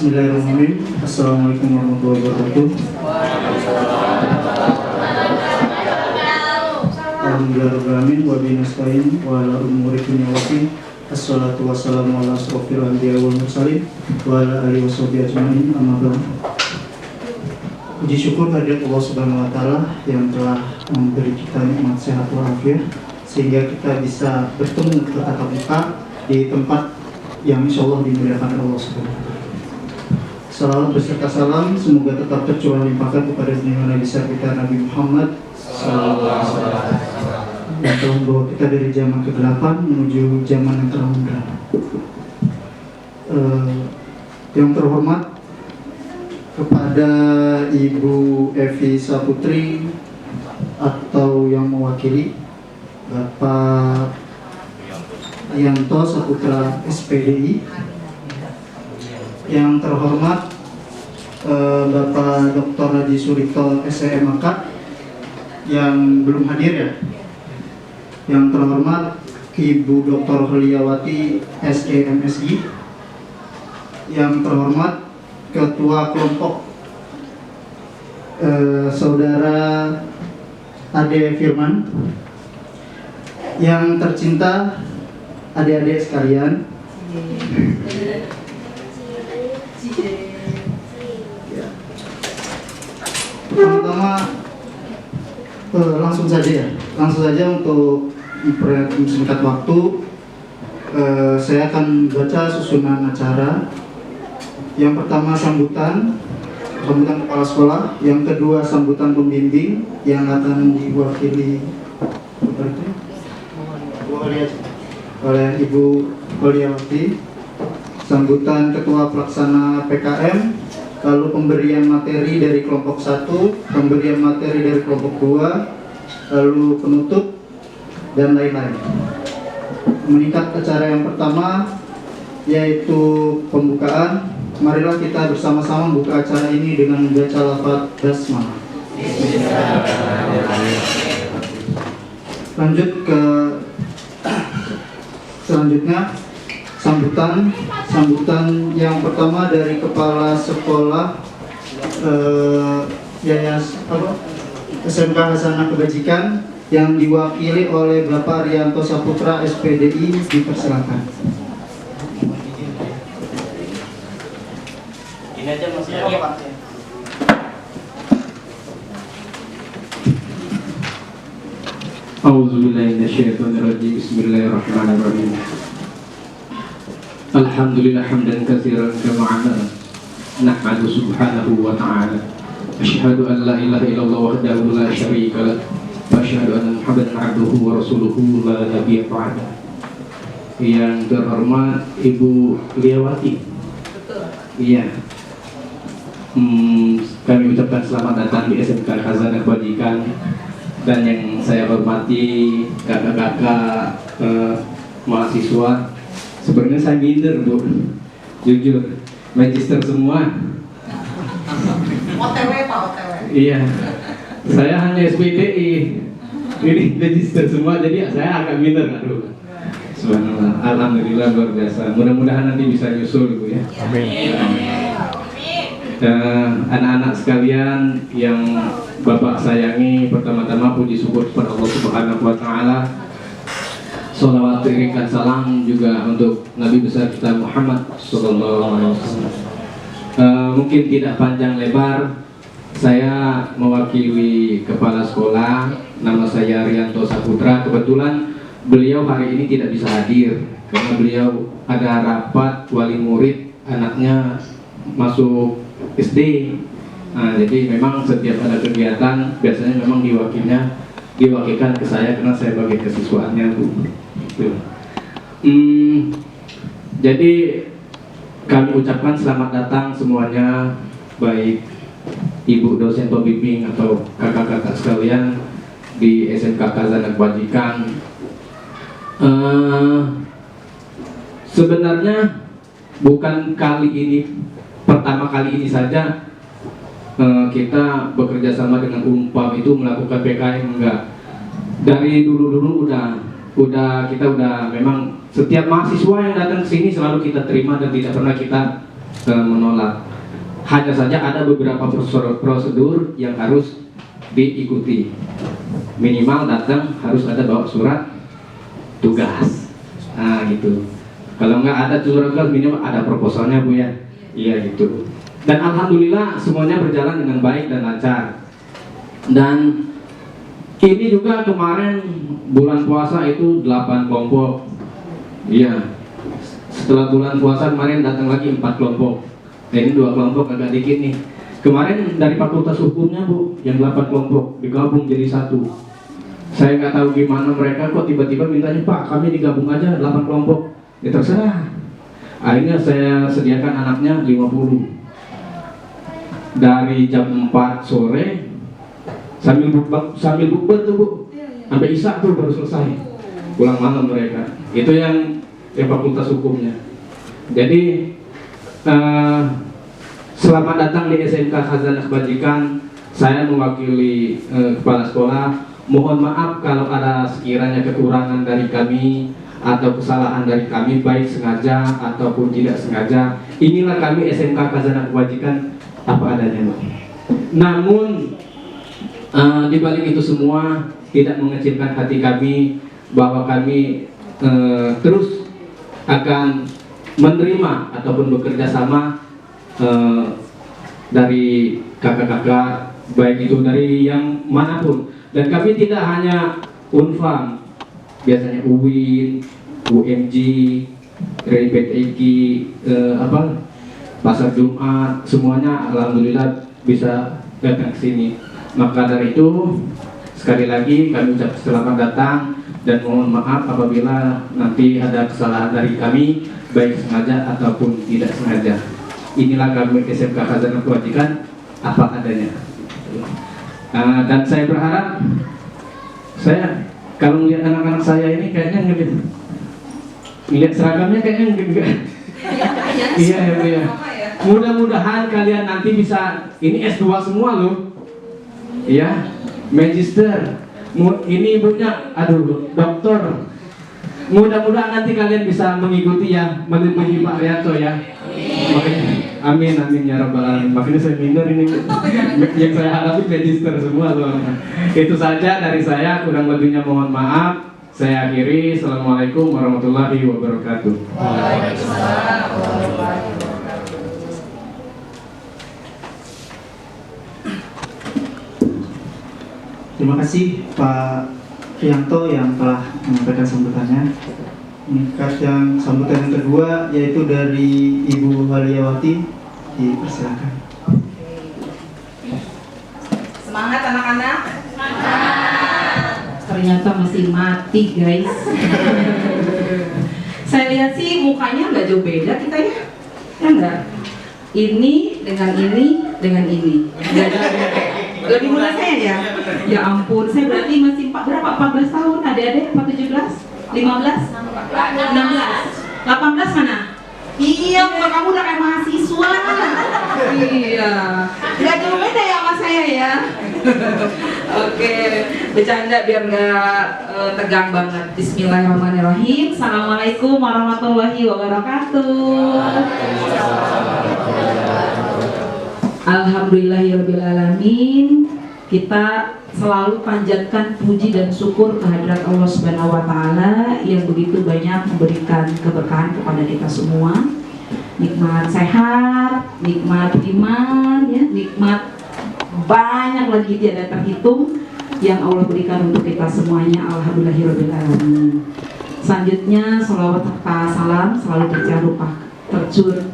Bismillahirrahmanirrahim. Assalamualaikum warahmatullahi wabarakatuh. Alhamdulillahirrahmanirrahim. Wa bihi nasta'in wa ala umuri dunya waddin. Assalatu wassalamu ala asrofil anbiya wal mursalin wa ala alihi washabihi ajmain. Amma ba'd. Puji syukur kehadirat Allah Subhanahu wa taala yang telah memberi kita nikmat sehat walafiat sehingga kita bisa bertemu tatap muka di tempat yang insyaallah dimuliakan Allah Subhanahu wa taala. Salawat beserta salam semoga tetap tercurah limpahkan kepada junjungan Nabi besar kita Nabi Muhammad sallallahu alaihi wasallam yang telah membawa kita dari zaman ke-8 menuju zaman yang telah mendatang. Yang terhormat kepada Ibu Evi Saputri atau yang mewakili Bapak Rianto Saputra SPDI, yang terhormat Bapak Dr. Haji Surito SEMAK yang belum hadir ya, yang terhormat Ibu Dr. Heliawati SEMSI, yang terhormat Ketua Kelompok Saudara Ade Firman, yang tercinta adik-adik sekalian, pertama langsung saja untuk singkat waktu saya akan baca susunan acara. Yang pertama sambutan kepala sekolah, yang kedua sambutan pembimbing yang akan diwakili oleh Ibu Heliawati, sambutan ketua pelaksana PKM, lalu pemberian materi dari kelompok 1, pemberian materi dari kelompok 2, lalu penutup dan lain-lain. Meningkat acara yang pertama yaitu pembukaan. Marilah kita bersama-sama membuka acara ini dengan membaca lafaz basmalah. Lanjut ke selanjutnya, sambutan yang pertama dari kepala sekolah SMK Hasanah Kebajikan yang diwakili oleh Bapak Rianto Saputra SPDI, dipersilakan. Ini aja masih ada Pak. A'udzubillahi minasyaitonirrajim. Bismillahirrahmanirrahim. Alhamdulillah hamdan katsiran kama 'amala. Nahmadu subhanahu wa ta'ala. Asyhadu an la ilaha illallah wahdahu la syarika lah. Wa asyhadu anna Muhammadan 'abduhu wa rasuluhu la nabiyya ba'da. Yang terhormat Ibu Heliawati. Iya. Kami ucapkan selamat datang di SMK Hasanah Kebajikan. Dan yang saya hormati kakak-kakak mahasiswa, sebenarnya saya minder Bu, jujur, magister semua. OTW Pak, OTW. Iya, saya hanya SPDI, ini magister semua, jadi saya agak minder, aduh. Subhanallah, alhamdulillah luar biasa. Mudah-mudahan nanti bisa nyusul Bu ya. Amin. Anak-anak sekalian yang Bapak sayangi, pertama-tama puji syukur kepada Allah Subhanahu wa taala. Sholawat berikan salam juga untuk Nabi besar kita Muhammad sallallahu alaihi wasallam. Mungkin tidak panjang lebar, saya mewakili kepala sekolah, nama saya Rianto Saputra. Kebetulan beliau hari ini tidak bisa hadir karena beliau ada rapat wali murid, anaknya masuk SD. Nah, jadi memang setiap ada kegiatan biasanya memang diwakilkan ke saya karena saya bagian kesiswaannya Bu. Gitu. Jadi kami ucapkan selamat datang semuanya, baik Ibu dosen pembimbing atau kakak-kakak sekalian di SMK Hasanah Kebajikan. Sebenarnya bukan pertama kali ini saja kita bekerja sama dengan Unpam itu melakukan PKM, enggak. Dari dulu kita udah memang setiap mahasiswa yang datang ke sini selalu kita terima dan tidak pernah kita menolak. Hanya saja ada beberapa prosedur yang harus diikuti. Minimal datang harus ada bawa surat tugas. Nah gitu. Kalau nggak ada surat tugas, minimal ada proposalnya Bu ya. Iya gitu. Dan alhamdulillah semuanya berjalan dengan baik dan lancar. Dan ini juga kemarin bulan puasa itu 8 kelompok. Iya. Setelah bulan puasa kemarin datang lagi 4 kelompok. Nah, ini 2 kelompok agak dikit nih. Kemarin dari Fakultas Hukumnya Bu, yang 8 kelompok digabung jadi 1. Saya nggak tahu gimana mereka kok tiba-tiba mintanya, Pak kami digabung aja 8 kelompok. Ya terserah. Akhirnya saya sediakan anaknya 50. Dari jam 4 sore sambil bukber tuh Bu, sampai isya tuh baru selesai. Pulang malam mereka. Itu yang Fakultas Hukumnya. Jadi selamat datang di SMK Khazanah Kebajikan. Saya mewakili kepala sekolah. Mohon maaf kalau ada sekiranya kekurangan dari kami atau kesalahan dari kami, baik sengaja ataupun tidak sengaja. Inilah kami SMK Khazanah Kebajikan apa adanya. Namun di balik itu semua tidak mengecilkan hati kami bahwa kami terus akan menerima ataupun bekerja sama dari kakak-kakak, baik itu dari yang manapun. Dan kami tidak hanya Unfam, biasanya UIN, UMG, RPTG, Pasar Jumat, semuanya alhamdulillah bisa datang ke sini. Maka dari itu sekali lagi kami ucap selamat datang dan mohon maaf apabila nanti ada kesalahan dari kami, baik sengaja ataupun tidak sengaja. Inilah kami SMK Khazanah Kebajikan apa adanya. Dan saya berharap, saya kalau melihat anak-anak saya ini kayaknya ngelihat seragamnya kayaknya enggak. Iya. Mudah-mudahan kalian nanti bisa, ini S2 semua loh. Iya, magister. Ini ibunya, doktor. Mudah-mudahan nanti kalian bisa mengikuti ya, melebihi Pak Rianto ya. Amin ya rabbal alamin. Makanya saya minder ini yang saya hadapi magister semua soalnya. Itu saja dari saya, kurang lebihnya mohon maaf. Saya akhiri. Assalamualaikum warahmatullahi wabarakatuh. Waalaikumsalam warahmatullahi wabarakatuh. Terima kasih Pak Rianto yang telah menyampaikan sambutannya. Yang sambutan yang kedua yaitu dari Ibu Waliyawati, dipersilakan. Semangat anak-anak. Ternyata masih mati guys. Saya lihat sih mukanya nggak jauh beda kita ya enggak? Ini dengan ini nggak jauh beda. Lebih muda saya ya? Ya ampun, saya berarti masih 14 tahun, adik-adik 17? 15? 16? 18 mana? Iya, muka kamu udah kayak mahasiswa. Iya, nggak jauh beda ya sama saya ya. Oke, bercanda biar nggak tegang banget. Bismillahirrahmanirrahim. Assalamualaikum warahmatullahi wabarakatuh. Alhamdulillahirrahmanirrahim. Kita selalu panjatkan puji dan syukur kehadirat Allah Subhanahu wa Ta'ala yang begitu banyak memberikan keberkahan kepada kita semua. Nikmat sehat, nikmat iman, ya, nikmat banyak lagi tiada terhitung yang Allah berikan untuk kita semuanya. Alhamdulillahirrahmanirrahim. Selanjutnya salawat serta salam selalu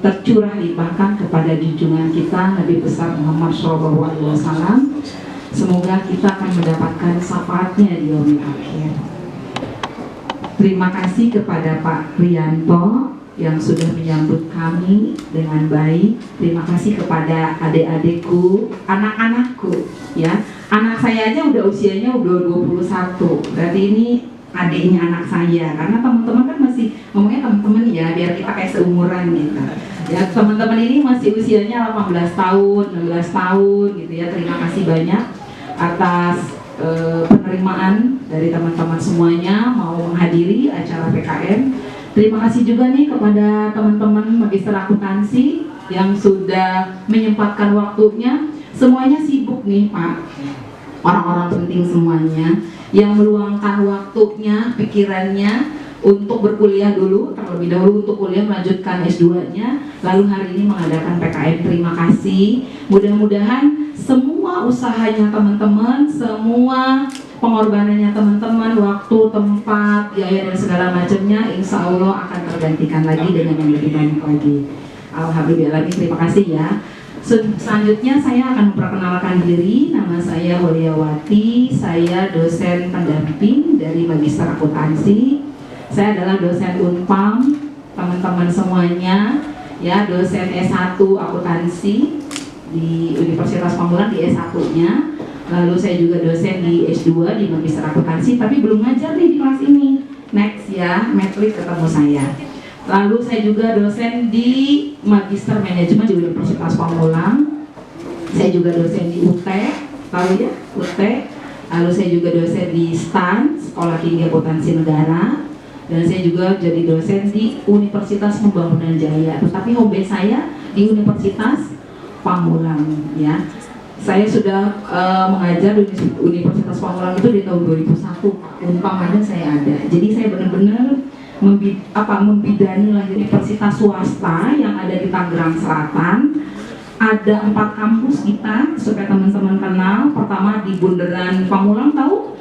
tercurah limpahkan kepada junjungan kita Nabi besar Muhammad SAW. Semoga kita akan mendapatkan syafaatnya di yaumil akhir. Terima kasih kepada Pak Rianto yang sudah menyambut kami dengan baik. Terima kasih kepada adik-adikku, anak-anakku ya. Anak saya aja udah usianya udah 21. Berarti ini adiknya anak saya, karena teman-teman kan masih ngomongnya teman-teman ya, biar kita kayak seumuran gitu. Ya, teman-teman ini masih usianya 18 tahun, 16 tahun gitu ya. Terima kasih banyak atas penerimaan dari teman-teman semuanya mau menghadiri acara PKN. Terima kasih juga nih kepada teman-teman magister akuntansi yang sudah menyempatkan waktunya. Semuanya sibuk nih Pak, orang-orang penting semuanya yang meluangkan waktunya, pikirannya untuk berkuliah dulu, terlebih dahulu untuk kuliah melanjutkan S2-nya, lalu hari ini mengadakan PKM. Terima kasih. Mudah-mudahan semua usahanya teman-teman, semua pengorbanannya teman-teman, waktu, tempat, biaya dan segala macamnya, insya Allah akan tergantikan lagi dengan yang lebih banyak lagi. Alhamdulillah, terima kasih ya. Selanjutnya saya akan memperkenalkan diri. Nama saya Holyawati, saya dosen pendamping dari Magister Akuntansi. Saya adalah dosen Unpam, teman-teman semuanya, ya, dosen S1 Akuntansi di Universitas Pamulang di S1-nya. Lalu saya juga dosen di S2 di Magister Akuntansi, tapi belum ngajar nih di kelas ini. Next ya, Medlit ketemu saya. Lalu saya juga dosen di Magister Manajemen di Universitas Pamulang. Saya juga dosen di UT, tahu ya, UT. Lalu saya juga dosen di STAN, Sekolah Tinggi Akuntansi Negara. Dan saya juga jadi dosen di Universitas Pembangunan Jaya. Tetapi home base saya di Universitas Pamulang, ya. Saya sudah mengajar di Universitas Pamulang itu di tahun 2001. Unpam ada, saya ada. Jadi saya benar-benar membidani lah universitas swasta yang ada di Tangerang Selatan. Ada 4 kampus kita, supaya teman-teman kenal. Pertama di Bundaran Pamulang, tahu?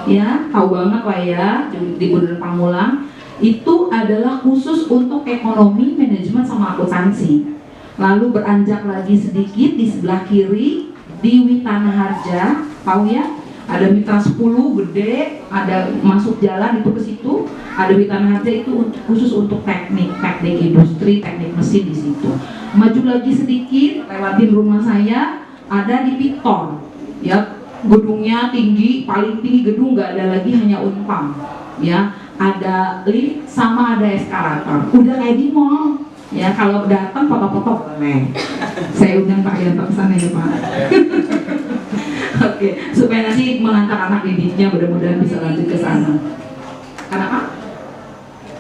Ya, tahu banget lah ya, di Bundaran Pamulang. Itu adalah khusus untuk ekonomi, manajemen, sama akuntansi. Lalu beranjak lagi sedikit di sebelah kiri di Witana Harja, tahu ya? Ada Mitra 10 gede, ada masuk jalan itu ke situ. Ada Witana Harja itu khusus untuk teknik industri, teknik mesin di situ. Maju lagi sedikit, lewatin rumah saya, ada di Victor, ya, gedungnya tinggi, paling tinggi gedung, nggak ada lagi, hanya Unpam, ya. Ada lift sama ada eskalator, udah kayak di mall, ya. Kalau datang foto-foto boleh. Saya undang Pak Yanto ke sana ya Pak. Oke, supaya nanti mengantar anak didiknya, mudah-mudahan bisa lanjut ke sana. Kenapa?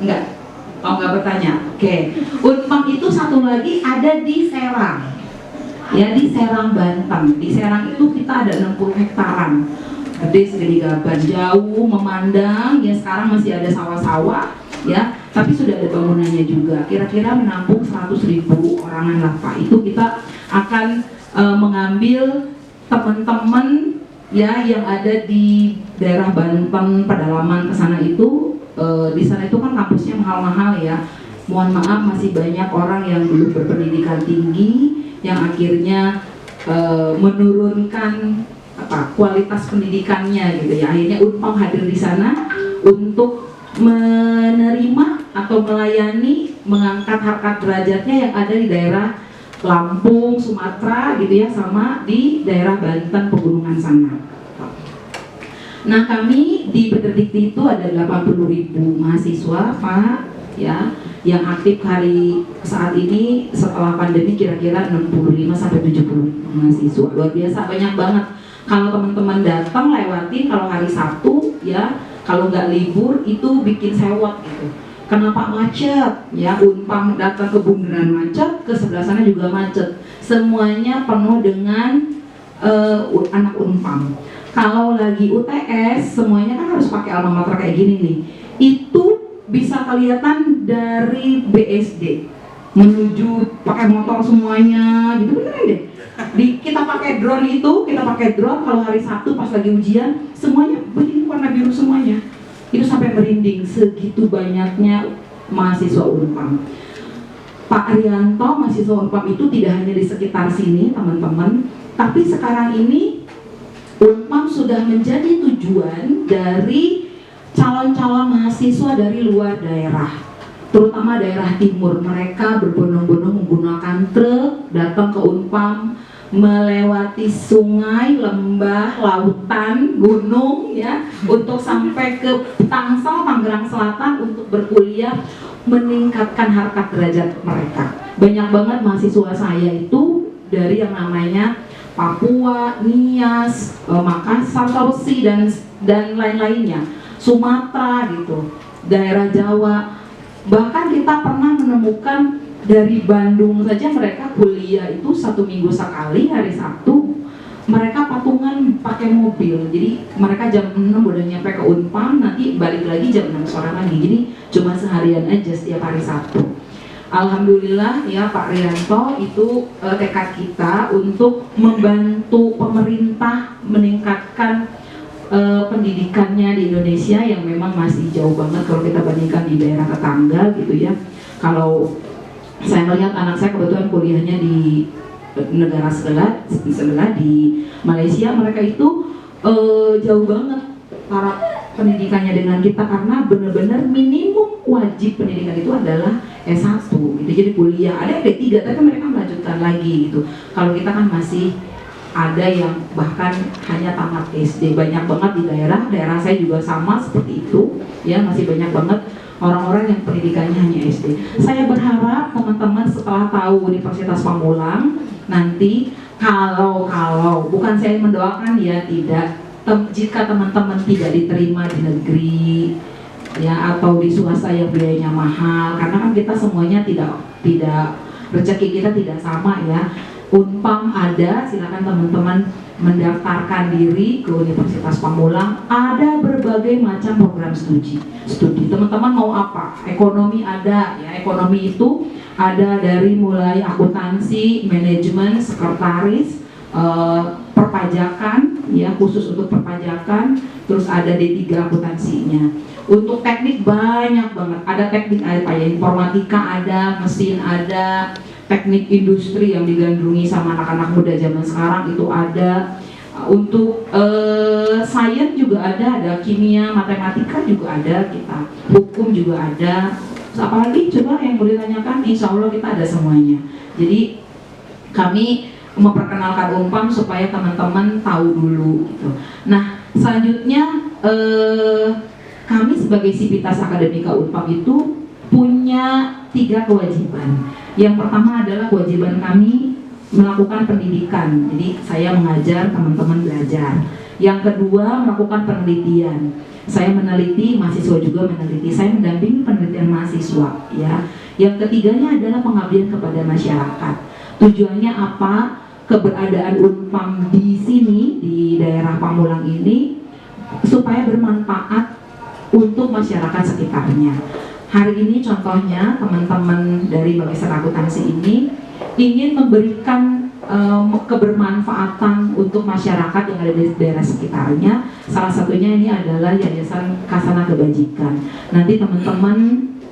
Enggak? Oh, enggak bertanya. Oke. Unpam itu satu lagi ada di Serang. Ya, di Serang, Banten. Di Serang itu kita ada 60 hektaran. Gede segede gaban, jauh memandang, ya sekarang masih ada sawah-sawah, ya, tapi sudah ada bangunannya juga. Kira-kira menampung 100.000 orangan lah Pak. Itu kita akan mengambil teman-teman ya yang ada di daerah Banten, pedalaman ke sana itu. Di sana itu kan kampusnya mahal-mahal ya. Mohon maaf, masih banyak orang yang belum berpendidikan tinggi yang akhirnya menurunkan kualitas pendidikannya gitu ya. Akhirnya Unpam hadir di sana untuk menerima atau melayani, mengangkat harkat derajatnya yang ada di daerah Lampung, Sumatera gitu ya, sama di daerah Banten pegunungan sana. Nah, kami di Pederdikti itu ada 80.000 mahasiswa Pak, ya, yang aktif hari saat ini. Setelah pandemi kira-kira 65 sampai 70 mahasiswa. Luar biasa, banyak banget. Kalau teman-teman datang lewatin, kalau hari Sabtu ya, kalau nggak libur itu bikin sewot gitu. Kenapa macet? Ya, Unpam datang ke Bundaran macet, ke sebelah sana juga macet. Semuanya penuh dengan anak Unpam. Kalau lagi UTS, semuanya kan harus pakai alma mater kayak gini nih. Itu bisa kelihatan dari BSD menuju pakai motor semuanya, gitu, beneran deh. Kita pakai drone itu, kalau hari Sabtu pas lagi ujian, semuanya begini warna biru semuanya. Itu sampai merinding, segitu banyaknya mahasiswa Unpam. Pak Arianto, mahasiswa Unpam itu tidak hanya di sekitar sini teman-teman, tapi sekarang ini Unpam sudah menjadi tujuan dari calon-calon mahasiswa dari luar daerah, terutama daerah timur. Mereka berbondong-bondong menggunakan truk datang ke Unpam, melewati sungai, lembah, lautan, gunung ya, untuk sampai ke Tangsel, Tangerang Selatan untuk berkuliah, meningkatkan harkat derajat mereka. Banyak banget mahasiswa saya itu dari yang namanya Papua, Nias, Makassar, Sulawesi dan lain-lainnya, Sumatera gitu, daerah Jawa. Bahkan kita pernah menemukan dari Bandung saja mereka kuliah itu 1 minggu sekali hari Sabtu. Mereka patungan pakai mobil, jadi mereka jam 6 udah nyampe ke Unpam, nanti balik lagi jam 6 sore lagi. Jadi cuma seharian aja setiap hari Sabtu. Alhamdulillah ya Pak Rianto, itu tekad kita untuk membantu pemerintah meningkatkan pendidikannya di Indonesia yang memang masih jauh banget kalau kita bandingkan di daerah tetangga gitu ya. Kalau saya melihat anak saya kebetulan kuliahnya di negara sebelah di Malaysia, mereka itu jauh banget taraf pendidikannya dengan kita, karena benar-benar minimum wajib pendidikan itu adalah S1 gitu. Jadi kuliah, ada yang D3 tapi mereka melanjutkan lagi gitu. Kalau kita kan masih ada yang bahkan hanya tamat SD. Banyak banget di daerah saya juga sama seperti itu ya, masih banyak banget orang-orang yang pendidikannya hanya SD. Saya berharap teman-teman setelah tahu Universitas Pamulang nanti, kalau bukan saya mendoakan ya, tidak, jika teman-teman tidak diterima di negeri ya atau di swasta yang biayanya mahal, karena kan kita semuanya tidak rezeki kita tidak sama ya. Unpam ada, silakan teman-teman mendaftarkan diri ke Universitas Pamulang. Ada berbagai macam program studi. Teman-teman mau apa? Ekonomi ada ya, ekonomi itu ada dari mulai akuntansi, manajemen, sekretaris, perpajakan ya, khusus untuk perpajakan, terus ada D3 akuntansinya. Untuk teknik banyak banget, ada teknik apa ya, informatika ada, mesin ada, teknik industri yang digandrungi sama anak-anak muda zaman sekarang itu ada. Untuk sains juga ada kimia, matematika juga ada kita, hukum juga ada. Terus apalagi coba yang boleh ditanyakan, insya Allah kita ada semuanya. Jadi kami memperkenalkan Unpam supaya teman-teman tahu dulu gitu. Nah selanjutnya kami sebagai Sivitas Akademika Unpam itu punya 3 kewajiban. Yang pertama adalah kewajiban kami melakukan pendidikan, jadi saya mengajar, teman-teman belajar. Yang kedua melakukan penelitian, saya meneliti, mahasiswa juga meneliti, saya mendampingi penelitian mahasiswa ya. Yang ketiganya adalah pengabdian kepada masyarakat. Tujuannya apa? Keberadaan Unpam di sini, di daerah Pamulang ini, supaya bermanfaat untuk masyarakat sekitarnya. Hari ini contohnya teman-teman dari Magister Akuntansi ini ingin memberikan kebermanfaatan untuk masyarakat yang ada di daerah sekitarnya. Salah satunya ini adalah Yayasan Kasana Kebajikan. Nanti teman-teman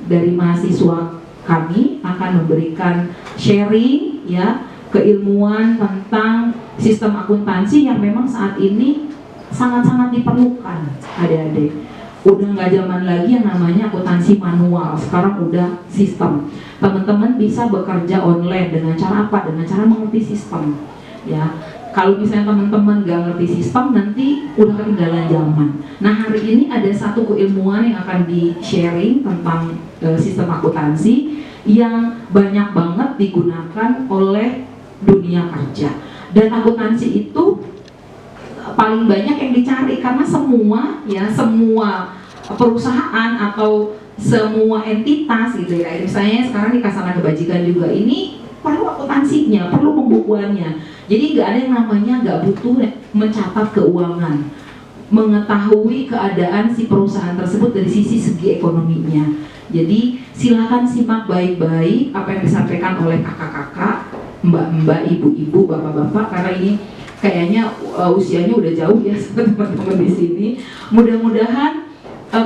dari mahasiswa kami akan memberikan sharing ya, keilmuan tentang sistem akuntansi yang memang saat ini sangat-sangat diperlukan adik-adik. Udah nggak zaman lagi yang namanya akuntansi manual, sekarang udah sistem. Teman-teman bisa bekerja online dengan cara apa? Dengan cara mengerti sistem ya. Kalau misalnya teman-teman nggak ngerti sistem, nanti udah ketinggalan zaman. Nah hari ini ada satu keilmuan yang akan di-sharing tentang sistem akuntansi yang banyak banget digunakan oleh dunia kerja. Dan akuntansi itu paling banyak yang dicari karena semua perusahaan atau semua entitas gitu ya. Misalnya sekarang di Kasana Kebajikan juga ini perlu akuntansinya, perlu pembukuannya. Jadi nggak ada yang namanya nggak butuh mencatat keuangan, mengetahui keadaan si perusahaan tersebut dari segi ekonominya. Jadi silakan simak baik-baik apa yang disampaikan oleh kakak-kakak, mbak-mbak, ibu-ibu, bapak-bapak, karena ini kayaknya usianya udah jauh ya teman-teman di sini. Mudah-mudahan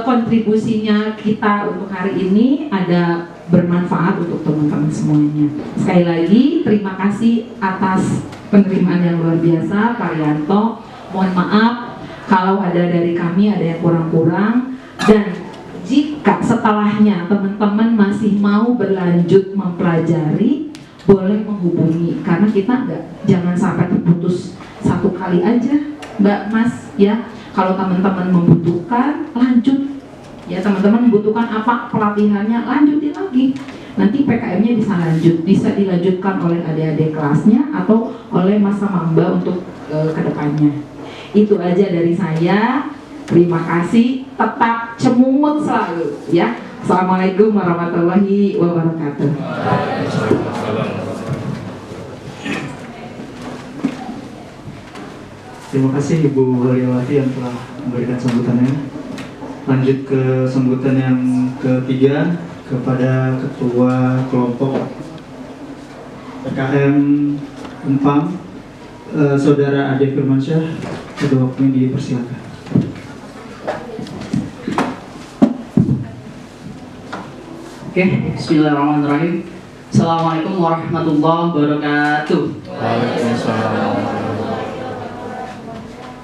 kontribusinya kita untuk hari ini ada bermanfaat untuk teman-teman semuanya. Sekali lagi terima kasih atas penerimaan yang luar biasa Pak Rianto. Mohon maaf kalau ada dari kami ada yang kurang-kurang, dan jika setelahnya teman-teman masih mau berlanjut mempelajari, boleh menghubungi, karena kita jangan sampai terputus satu kali aja Mbak Mas ya. Kalau teman-teman membutuhkan, lanjut ya. Teman-teman membutuhkan apa pelatihannya, lanjutin lagi. Nanti PKM-nya bisa dilanjutkan oleh adik-adik kelasnya atau oleh Mas Mamba untuk kedepannya. Itu aja dari saya. Terima kasih. tetap cemungut selalu ya. Assalamualaikum warahmatullahi wabarakatuh. Terima kasih Ibu Waliawati yang telah memberikan sambutannya. Lanjut ke sambutan yang ketiga kepada Ketua Kelompok PKM Empang, Saudara Ade Firmansyah. Ketua waktunya dipersilakan. Oke, bismillahirrahmanirrahim. Assalamualaikum warahmatullahi wabarakatuh.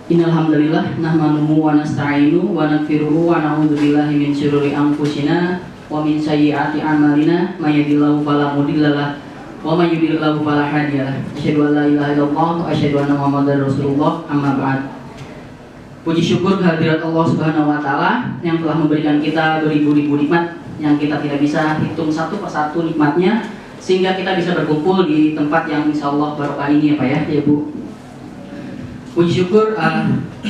Innal hamdalillah nahmaduhu wa nasta'inuhu wa naghfiruhu wa na'udzu billahi min syururi anfusina wa min sayyiati a'malina may yahdihillahu fala mudhillalah wa may yudhlilhu fala hadiyalah. Asyhadu an la ilaha illallah wa asyhadu anna Muhammadar Rasulullah. Amma ba'd. Puji syukur kehadirat Allah Subhanahu wa taala yang telah memberikan kita beribu-ribu nikmat yang kita tidak bisa hitung satu persatu nikmatnya, sehingga kita bisa berkumpul di tempat yang insyaallah barokah ini ya Pak ya Bu. Puji syukur,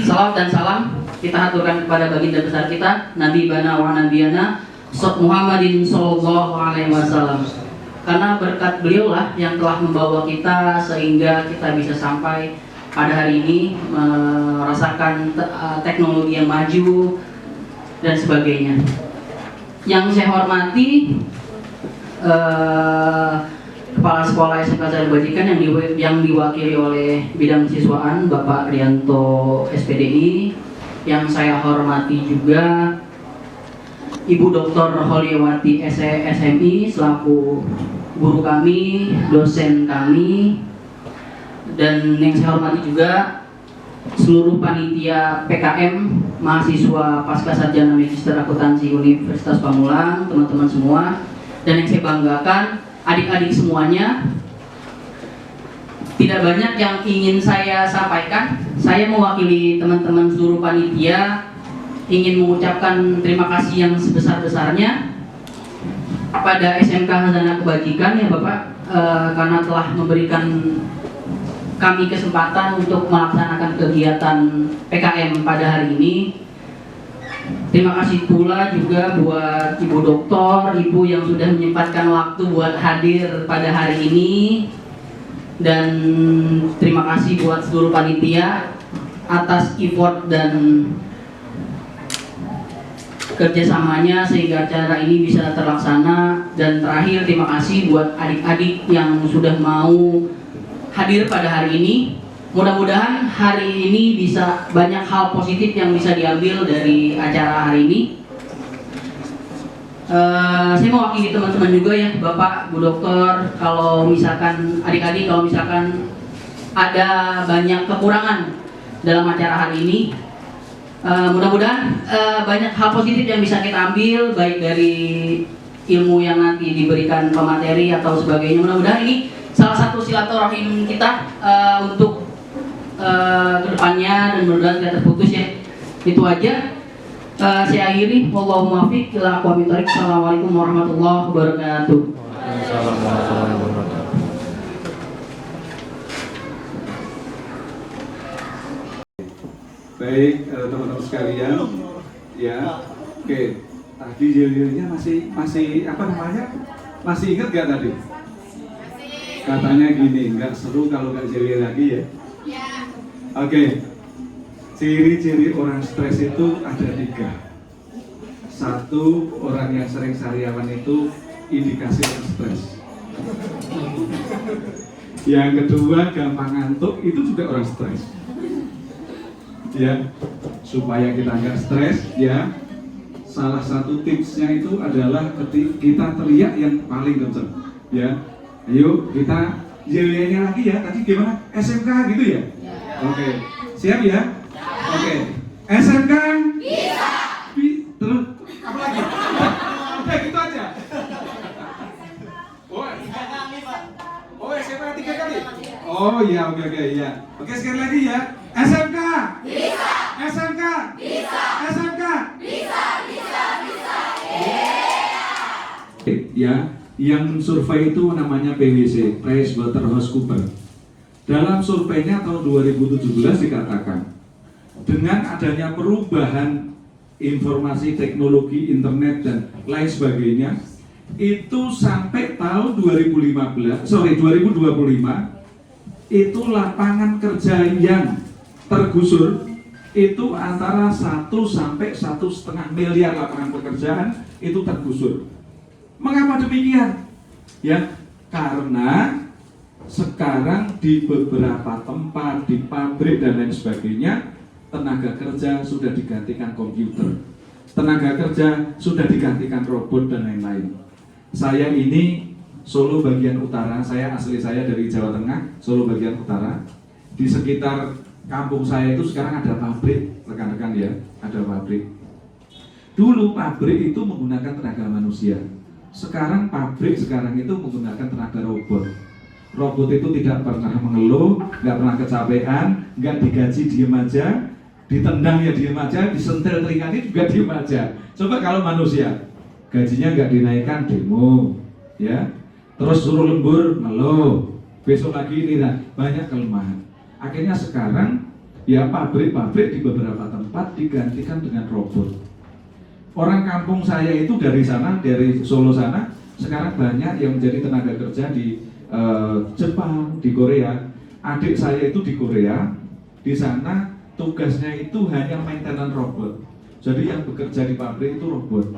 salam dan salam kita haturkan kepada baginda besar kita Nabi Bana wa Nabiyana Muhammadin Sallallahu Alaihi Wasallam. Karena berkat beliaulah yang telah membawa kita sehingga kita bisa sampai pada hari ini merasakan teknologi yang maju dan sebagainya. Yang saya hormati Kepala Sekolah SMK Sari Bajikan yang diwakili oleh bidang siswaan Bapak Rianto SPDI. Yang saya hormati juga Ibu Dr. Holiawati SMI selaku guru kami, dosen kami, dan yang saya hormati juga seluruh panitia PKM mahasiswa Pascasarjana Magister Akuntansi Universitas Pamulang, teman-teman semua, dan yang saya banggakan adik-adik semuanya. Tidak banyak yang ingin saya sampaikan. Saya mewakili teman-teman seluruh panitia ingin mengucapkan terima kasih yang sebesar-besarnya pada SMK Khazanah Kebajikan ya Bapak, karena telah memberikan kami kesempatan untuk melaksanakan kegiatan PKM pada hari ini. Terima kasih pula juga buat Ibu Doktor, Ibu yang sudah menyempatkan waktu buat hadir pada hari ini. Dan terima kasih buat seluruh panitia atas effort dan kerjasamanya sehingga acara ini bisa terlaksana. Dan terakhir terima kasih buat adik-adik yang sudah mau hadir pada hari ini. Mudah-mudahan hari ini bisa banyak hal positif yang bisa diambil dari acara hari ini. Saya mewakili teman-teman juga ya, Bapak, Bu Dokter. Kalau misalkan adik-adik, kalau misalkan ada banyak kekurangan dalam acara hari ini, mudah-mudahan banyak hal positif yang bisa kita ambil, baik dari ilmu yang nanti diberikan pemateri atau sebagainya. Mudah-mudahan ini salah satu silaturahim kita untuk kedepannya, dan mudah-mudahan tidak terputus ya. Itu aja. Saya akhiri. Wallahu muwaffiq ila aqwamit thoriq. Assalamualaikum warahmatullahi wabarakatuh. Baik, teman-teman sekalian, ya, oke. Tadi jelinya masih apa namanya? Masih ingat gak tadi? Katanya gini, nggak seru kalau nggak jeli lagi ya. Oke. Ciri-ciri orang stres itu ada 3. Satu, orang yang sering sariawan itu indikasi orang stres. Yang kedua, gampang ngantuk, itu juga orang stres. Ya, supaya kita nggak stres, ya, salah satu tipsnya itu adalah ketika kita teriak yang paling kencang. Ya, ayo kita jelinya lagi ya. Tadi gimana? SMK gitu ya? Oke, siap ya? Oke, SMK bisa. Terus apa lagi? Udah gitu aja. Oh, SMK 3 kali. Oh iya, oke ya. Oke, sekali lagi ya. SMK bisa. SMK bisa. SMK bisa. Ya, yang survei itu namanya PwC, PricewaterhouseCoopers. Dalam surveinya tahun 2017 dikatakan dengan adanya perubahan informasi teknologi internet dan lain sebagainya, itu sampai tahun 2025 itu lapangan kerja yang tergusur itu antara 1 sampai 1,5 miliar lapangan pekerjaan itu tergusur. Mengapa demikian? Ya, karena sekarang di beberapa tempat, di pabrik dan lain sebagainya, tenaga kerja sudah digantikan komputer, tenaga kerja sudah digantikan robot dan lain-lain. Saya ini Solo bagian utara, asli saya dari Jawa Tengah, Solo bagian utara. Di sekitar kampung saya itu sekarang ada pabrik, rekan-rekan ya, ada pabrik. Dulu pabrik itu menggunakan tenaga manusia. Sekarang pabrik sekarang itu menggunakan tenaga robot. Robot itu tidak pernah mengeluh, nggak pernah kecapean, nggak digaji diem aja, ditendang ya diem aja, disentil telinganya juga diem aja. Coba kalau manusia, gajinya nggak dinaikkan demo, ya, terus suruh lembur ngeluh, besok lagi ini, nah, banyak kelemahan. Akhirnya sekarang ya pabrik-pabrik di beberapa tempat digantikan dengan robot. Orang kampung saya itu dari sana, dari Solo sana, sekarang banyak yang menjadi tenaga kerja di Jepang, di Korea. Adik saya itu di Korea, di sana tugasnya itu hanya maintenance robot. Jadi yang bekerja di pabrik itu robot.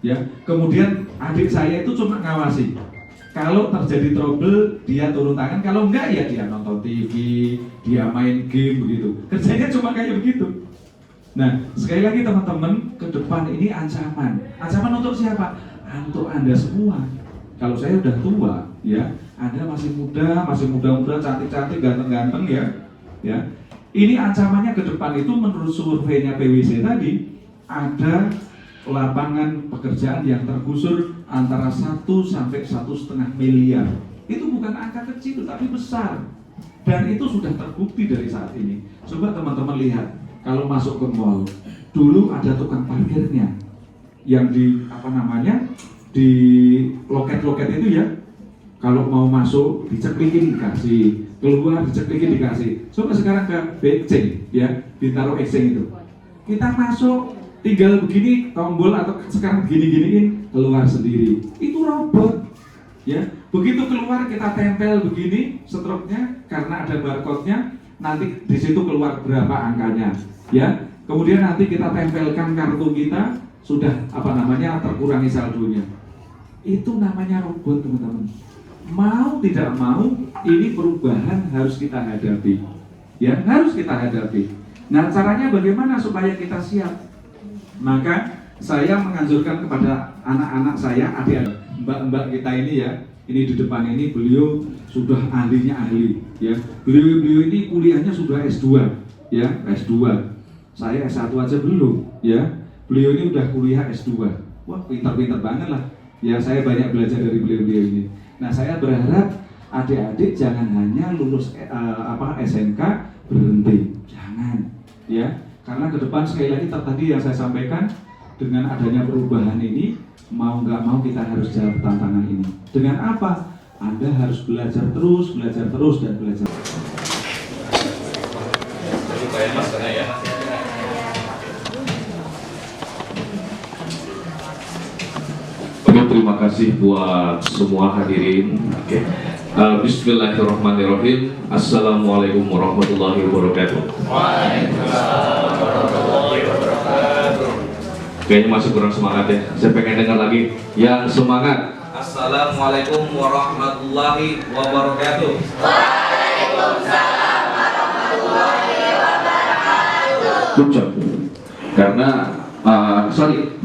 Ya, kemudian adik saya itu cuma ngawasi. Kalau terjadi trouble, dia turun tangan. Kalau enggak, ya dia nonton TV, dia main game begitu. Kerjanya cuma kayak begitu. Nah, sekali lagi teman-teman, ke depan ini ancaman. Ancaman untuk siapa? Untuk Anda semua. Kalau saya udah tua, ya, Anda masih muda, cantik-cantik, ganteng-ganteng, ya. Ini ancamannya ke depan itu menurut surveinya PwC tadi, ada lapangan pekerjaan yang tergusur antara 1 sampai 1,5 miliar. Itu bukan angka kecil, tapi besar. Dan itu sudah terbukti dari saat ini. Coba teman-teman lihat, kalau masuk ke mall, dulu ada tukang parkirnya, yang di di loket-loket itu ya, kalau mau masuk diceklikin dikasih, keluar diceklikin dikasih. Coba sekarang ke exchange ya, ditaruh exchange itu. Kita masuk tinggal begini tombol atau sekarang gini-giniin keluar sendiri. Itu robot. Ya, begitu keluar kita tempel begini stroke-nya karena ada barcode-nya, nanti di situ keluar berapa angkanya. Ya, kemudian nanti kita tempelkan kartu kita, sudah terkurangi saldonya. Itu namanya robot, teman-teman. Mau tidak mau, ini perubahan harus kita hadapi. Ya, harus kita hadapi. Nah, caranya bagaimana supaya kita siap? Maka saya menganjurkan kepada anak-anak saya, adik-adik, mbak-mbak kita ini ya, ini di depan ini beliau sudah ahlinya ahli. Ya, beliau ini kuliahnya sudah S2, ya, S2. Saya S1 aja belum, ya. Beliau ini udah kuliah S2. Wah, pintar-pintar banget lah. Ya, saya banyak belajar dari beliau ini. Nah, saya berharap adik-adik jangan hanya lulus SMK berhenti. Jangan, ya. Karena ke depan sekali lagi tadi yang saya sampaikan, dengan adanya perubahan ini, mau nggak mau kita harus jawab tantangan ini. Dengan apa? Anda harus belajar terus, dan belajar. Terima kasih buat semua hadirin. Okay. Bismillahirrahmanirrahim. Assalamualaikum warahmatullahi wabarakatuh. Waalaikumsalam warahmatullahi wabarakatuh. Kayaknya masih kurang semangat ya. Saya pengen dengar lagi yang semangat. Assalamualaikum warahmatullahi wabarakatuh. Waalaikumsalam warahmatullahi wabarakatuh. Ucap. Karena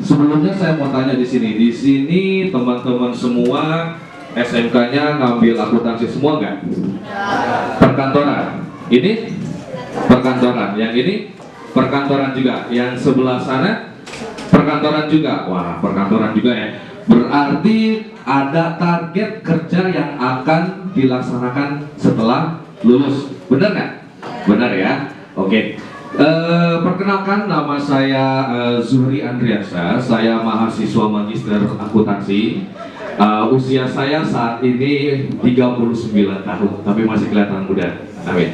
sebelumnya saya mau tanya di sini. Di sini teman-teman semua SMK-nya ngambil akuntansi semua nggak? Perkantoran. Ini perkantoran. Yang ini perkantoran juga. Yang sebelah sana perkantoran juga. Wah, perkantoran juga ya. Berarti ada target kerja yang akan dilaksanakan setelah lulus. Benar nggak? Benar ya. Oke. Perkenalkan, nama saya Zuhri Andriasa. Saya mahasiswa magister akuntansi. Usia saya saat ini 39 tahun, tapi masih kelihatan muda. Amin.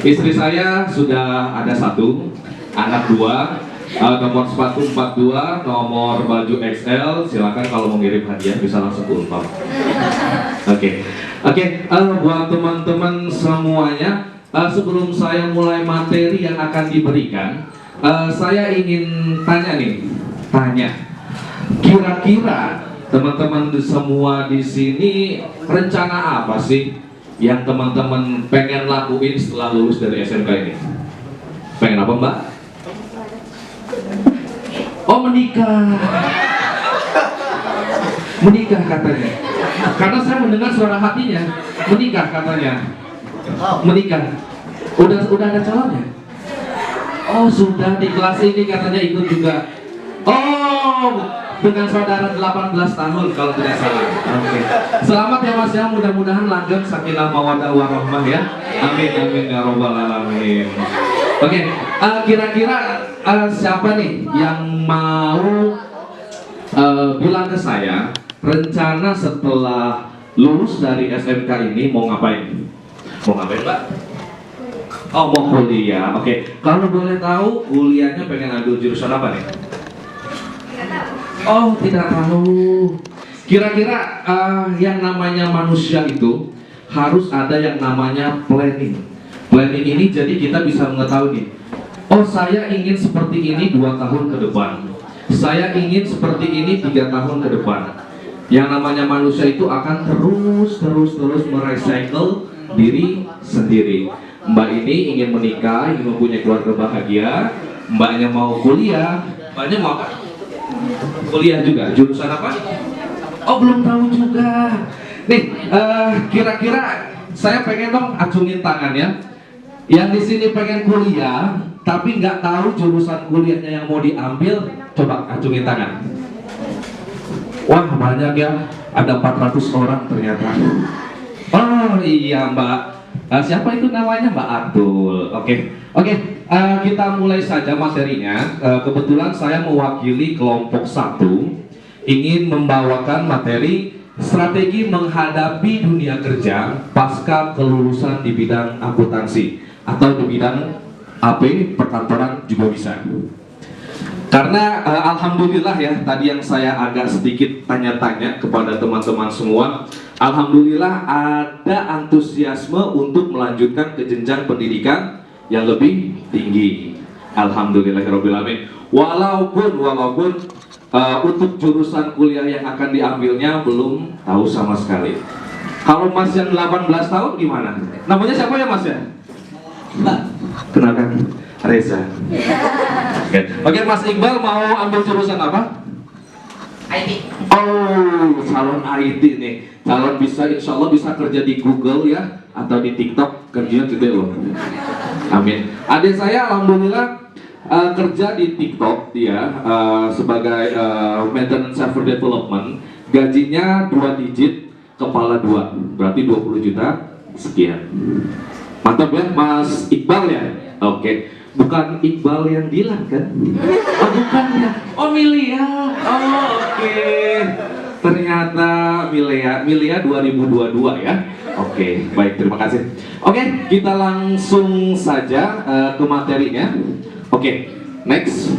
Istri saya sudah ada 1, anak 2. Nomor sepatu 42, nomor baju XL. Silakan kalau mau ngirim hadiah bisa langsung ke Unpam. Oke. Buat teman-teman semuanya, sebelum saya mulai materi yang akan diberikan, saya ingin tanya. Kira-kira teman-teman semua di sini rencana apa sih yang teman-teman pengen lakuin setelah lulus dari SMK ini? Pengen apa, Mbak? Oh, menikah. Menikah katanya. Karena saya mendengar suara hatinya. Menikah katanya. Menikah. Udah ada calonnya? Oh, sudah di kelas ini katanya ikut juga. Oh, dengan saudara 18 tahun kalau tidak salah. Oke. Selamat ya Mas ya, mudah-mudahan langgeng sakinah mawaddah warahmah ya. Amin ya robbal alamin. Oke, kira-kira siapa nih yang mau bilang ke saya rencana setelah lulus dari SMK ini mau ngapain? Mau ngapain, Mbak? Oh, mau kuliah. Oke. Kalau boleh tahu kuliahnya pengen ambil jurusan apa nih? Oh, tidak tahu. Kira-kira yang namanya manusia itu harus ada yang namanya planning. Planning ini jadi kita bisa mengetahui, oh saya ingin seperti ini 2 tahun ke depan. Saya ingin seperti ini 3 tahun ke depan. Yang namanya manusia itu akan terus merecycle diri sendiri. Mbak ini ingin menikah, ingin mempunyai keluarga bahagia. Mbaknya mau kuliah. Mbaknya mau apa? Kuliah juga. Jurusan apa? Oh, belum tahu juga. Nih, kira-kira saya pengen dong acungin tangan ya. Yang di sini pengen kuliah, tapi nggak tahu jurusan kuliahnya yang mau diambil, coba acungin tangan. Wah, banyak ya. Ada 400 orang ternyata. Oh iya Mbak. Siapa itu namanya? Mbak Atul. Oke, kita mulai saja materinya. Kebetulan saya mewakili kelompok 1 ingin membawakan materi strategi menghadapi dunia kerja pasca kelulusan di bidang akuntansi atau di bidang AP perkantoran juga bisa. Karena alhamdulillah ya, tadi yang saya agak sedikit tanya-tanya kepada teman-teman semua, alhamdulillah ada antusiasme untuk melanjutkan ke jenjang pendidikan yang lebih tinggi. Alhamdulillahirabbil alamin. Walaupun untuk jurusan kuliah yang akan diambilnya belum tahu sama sekali. Kalau Mas yang 18 tahun gimana? Namanya siapa ya Mas ya? Mbak. Kenalkan, Reza. Oke, Mas Iqbal mau ambil jurusan apa? IT. Oh, calon IT nih. Calon bisa, insya Allah bisa kerja di Google ya, atau di TikTok, kerjanya gede loh. Amin. Adik saya alhamdulillah kerja di TikTok dia sebagai maintenance server development, gajinya 2 digit, kepala 2, berarti 20 juta sekian. Mantap ya Mas Iqbal ya. Oke. Bukan Iqbal yang Dilan kan? Oh bukan ya. Oh Milia. Oh oke. Ternyata Milia 2022 ya. Oke, baik, terima kasih. Oke, kita langsung saja ke materinya. Oke, next.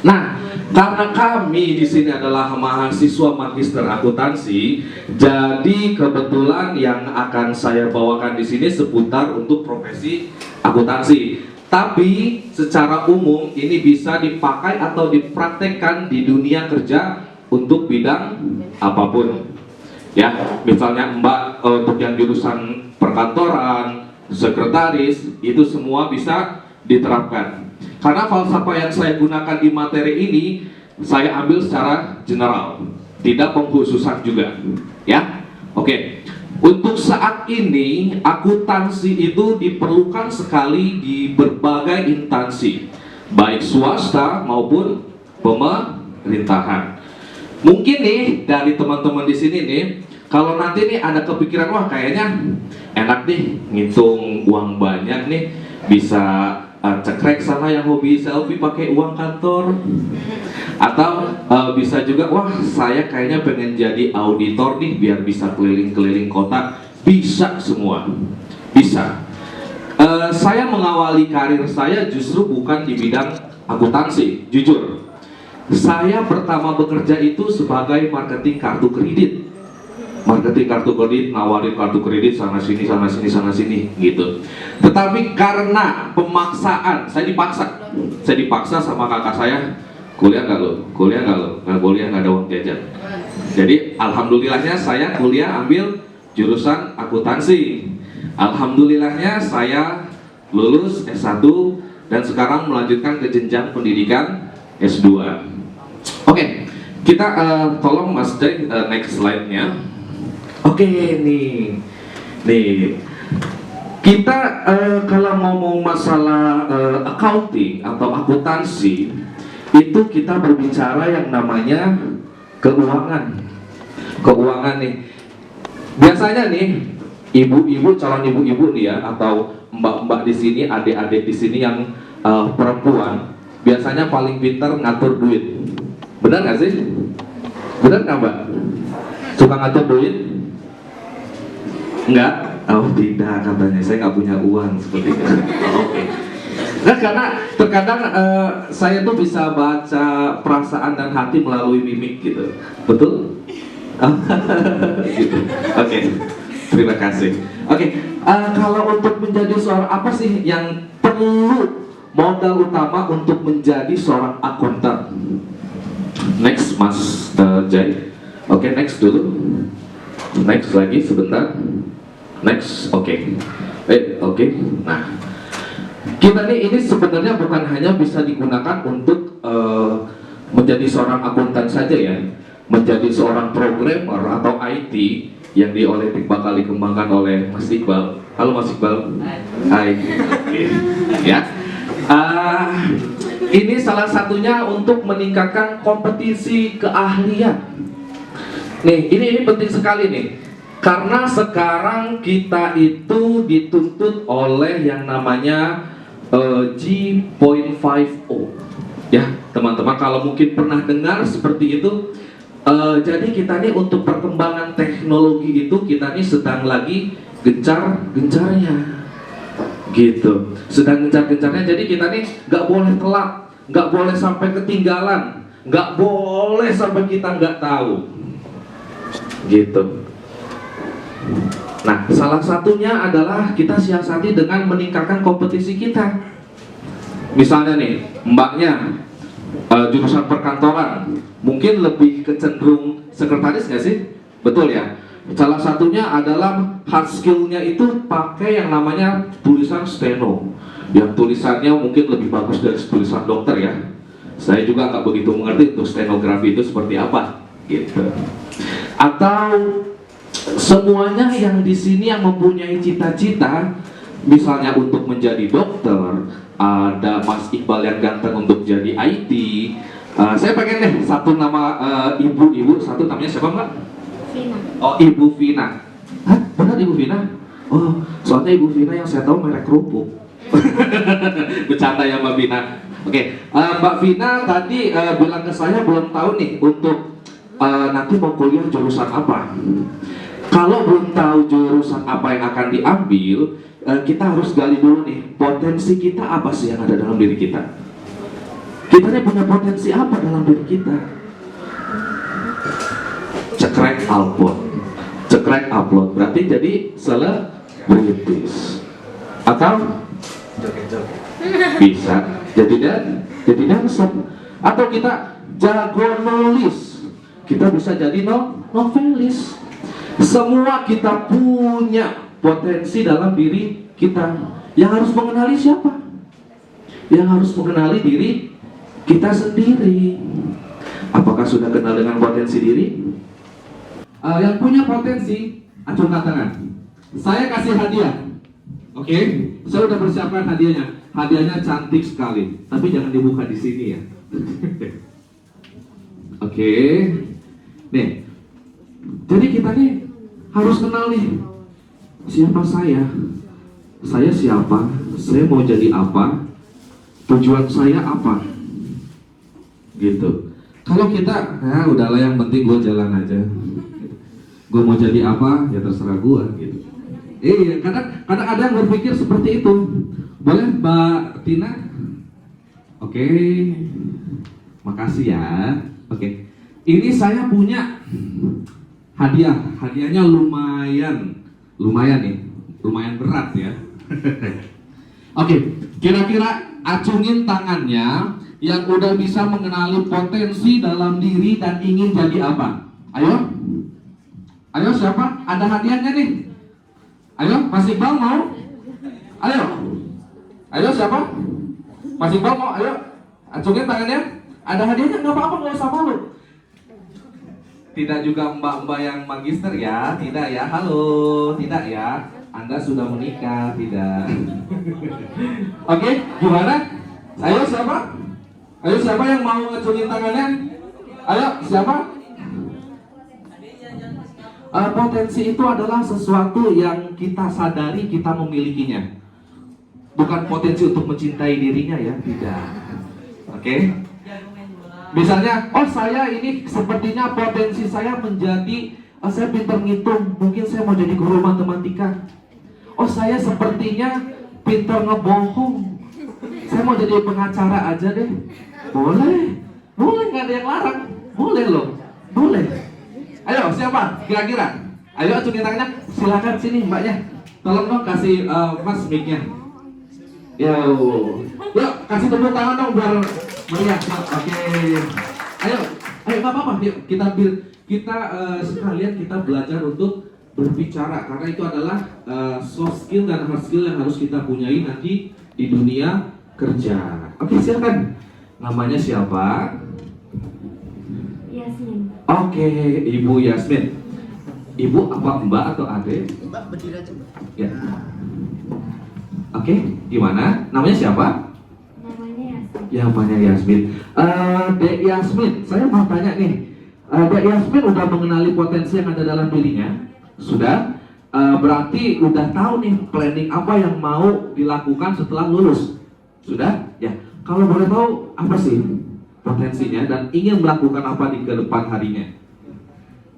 Nah, karena kami di sini adalah mahasiswa magister akuntansi, jadi kebetulan yang akan saya bawakan di sini seputar untuk profesi akuntansi. Tapi secara umum ini bisa dipakai atau dipraktekkan di dunia kerja untuk bidang apapun. Ya, misalnya Mbak untuk yang jurusan perkantoran, sekretaris, itu semua bisa diterapkan. Karena falsafah yang saya gunakan di materi ini saya ambil secara general, tidak pengkhususan juga. Ya, oke. Untuk saat ini akuntansi itu diperlukan sekali di berbagai instansi, baik swasta maupun pemerintahan. Mungkin nih dari teman-teman di sini nih, kalau nanti nih ada kepikiran, wah kayaknya enak nih ngitung uang banyak nih, bisa cekrek sama yang hobi selfie pakai uang kantor, atau bisa juga, wah saya kayaknya pengen jadi auditor nih biar bisa keliling-keliling kota. Bisa semua, bisa. Saya mengawali karir saya justru bukan di bidang akuntansi. Jujur, saya pertama bekerja itu sebagai marketing kartu kredit. Marketing kartu kredit, nawarin kartu kredit sana sini gitu. Tetapi karena pemaksaan, saya dipaksa sama kakak saya, kuliah nggak lo, nggak kuliah nggak ada uang jajan. Jadi alhamdulillahnya saya kuliah ambil jurusan akuntansi. Alhamdulillahnya saya lulus S1 dan sekarang melanjutkan ke jenjang pendidikan S2. Oke, kita tolong Mas Jai next slide-nya. Oke, nih kita kalau ngomong masalah accounting atau akuntansi itu kita berbicara yang namanya keuangan nih. Biasanya nih ibu-ibu, calon ibu-ibu nih ya, atau mbak-mbak di sini, adik-adik di sini yang perempuan biasanya paling pintar ngatur duit. Benar nggak sih? Benar nggak mbak? Suka ngatur duit? Enggak? Oh tidak, katanya saya nggak punya uang seperti itu. Oke. Nah, karena terkadang saya tuh bisa baca perasaan dan hati melalui mimik gitu. Betul? Gitu. Oke. Terima kasih. Oke. Kalau untuk menjadi seorang, apa sih yang perlu modal utama untuk menjadi seorang akuntan? Next, Mas Jai. Oke, next dulu. Next lagi sebentar. Next, oke. Oke. Nah, kita nih ini sebenarnya bukan hanya bisa digunakan untuk menjadi seorang akuntan saja ya, menjadi seorang programmer atau IT yang di Olimpik bakal dikembangkan oleh Mas Iqbal. Halo Mas Iqbal. Hai. Ya. Ini salah satunya untuk meningkatkan kompetisi keahlian. Nih, ini penting sekali nih. Karena sekarang kita itu dituntut oleh yang namanya G.50. Ya, teman-teman kalau mungkin pernah dengar seperti itu. Jadi kita nih untuk perkembangan teknologi itu kita nih sedang lagi gencar-gencarnya. Gitu, sedang gencar-gencarnya. Jadi kita nih nggak boleh telat, nggak boleh sampai ketinggalan, nggak boleh sampai kita nggak tahu. Gitu. Nah, salah satunya adalah kita siasati dengan meningkatkan kompetisi kita. Misalnya nih, mbaknya jurusan perkantoran, mungkin lebih kecenderung sekretaris nggak sih? Betul ya? Salah satunya adalah hard skill-nya itu pakai yang namanya tulisan steno, yang tulisannya mungkin lebih bagus dari tulisan dokter ya. Saya juga nggak begitu mengerti untuk stenografi itu seperti apa, gitu. Atau semuanya yang di sini yang mempunyai cita-cita, misalnya untuk menjadi dokter, ada Mas Iqbal yang ganteng untuk jadi IT. Saya pengen deh satu nama ibu-ibu, satu namanya siapa mbak? Vina. Oh, Ibu Vina. Hah? Benar Ibu Vina? Oh, soalnya Ibu Vina yang saya tahu merek kerupuk. Bercanda ya Mbak Vina. Oke, Mbak Vina tadi bilang ke saya belum tahu nih untuk nanti mau kuliah jurusan apa. Kalau belum tahu jurusan apa yang akan diambil, kita harus gali dulu nih, potensi kita apa sih yang ada dalam diri kita. Kita nih punya potensi apa dalam diri kita. Cekrek upload berarti jadi selebritis atau bisa jadi dancer, atau kita jago nulis, kita bisa jadi novelis. Semua kita punya potensi dalam diri kita. Yang harus mengenali siapa? Yang harus mengenali diri kita sendiri. Apakah sudah kenal dengan potensi diri? Yang punya potensi, acungkan tangan. Saya kasih hadiah. Oke, saya udah persiapkan hadiahnya. Hadiahnya cantik sekali, tapi jangan dibuka di sini ya. Oke. Nih. Jadi kita nih harus kenal nih, siapa saya siapa, saya mau jadi apa, tujuan saya apa, gitu. Kalau kita, udahlah yang penting gue jalan aja. Gue mau jadi apa, ya terserah gue, gitu. Iya, kadang ada yang berpikir seperti itu. Boleh Mbak Tina? Oke, makasih ya. Oke, ini saya punya hadiah. Hadiahnya lumayan nih, lumayan berat ya. Oke, kira-kira acungin tangannya yang udah bisa mengenali potensi dalam diri dan ingin jadi apa. Ayo, ayo siapa? Ada hadiahnya nih. Ayo, Mas Iqbal mau? Ayo, ayo siapa? Mas Iqbal mau? Ayo, acungin tangannya. Ada hadiahnya, nggak apa-apa, nggak usah malu. Tidak juga mbak-mbak yang magister ya, tidak ya. Halo, tidak ya. Anda sudah menikah, tidak? Oke, gimana? Ayo siapa? Ayo siapa yang mau ngacungin tangannya? Ayo siapa? Potensi itu adalah sesuatu yang kita sadari kita memilikinya. Bukan potensi untuk mencintai dirinya ya, tidak. Oke? Misalnya, oh saya ini sepertinya potensi saya menjadi, saya pintar ngitung, mungkin saya mau jadi guru matematika. Oh saya sepertinya pintar ngebohong, saya mau jadi pengacara aja deh. Boleh, nggak ada yang larang, boleh loh, boleh. Ayo siapa? Kira-kira? Ayo acungin tangannya, silakan sini mbaknya. Tolong dong kasih mas mic-nya. Yuk, kasih tepuk tangan dong biar meriah. Oke. Ayo nggak apa-apa. Yuk kita sekalian kita belajar untuk berbicara karena itu adalah soft skill dan hard skill yang harus kita punyai nanti di dunia kerja. Oke, silakan. Namanya siapa? Yasmin. Oke, Ibu Yasmin. Ibu apa mbak atau adek? Mbak berdiri aja, Mbak. Ya. Oke, gimana? Namanya siapa? Namanya Yasmin. Yang namanya Yasmin. Dek Yasmin, saya mau tanya nih. Dek Yasmin udah mengenali potensi yang ada dalam dirinya? Sudah? Berarti udah tahu nih planning apa yang mau dilakukan setelah lulus? Sudah? Ya. Kalau boleh tahu apa sih potensinya dan ingin melakukan apa di kedepan harinya?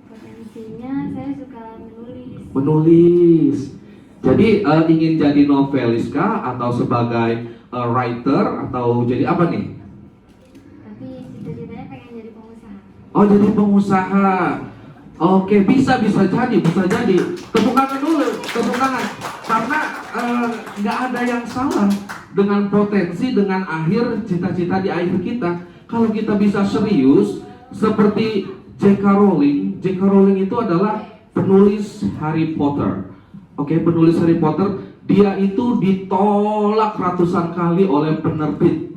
Potensinya saya suka menulis. Menulis. Jadi ingin jadi novelis kah atau sebagai writer atau jadi apa nih? Tapi cita-citanya pengen jadi pengusaha. Oh, jadi pengusaha. Oke, bisa jadi. Tepuk tangan dulu, tepuk tangan. Karena nggak ada yang salah dengan potensi, dengan akhir cita-cita di akhir kita. Kalau kita bisa serius, seperti J.K. Rowling. J.K. Rowling itu adalah penulis Harry Potter. Oke, penulis Harry Potter. Dia itu ditolak ratusan kali oleh penerbit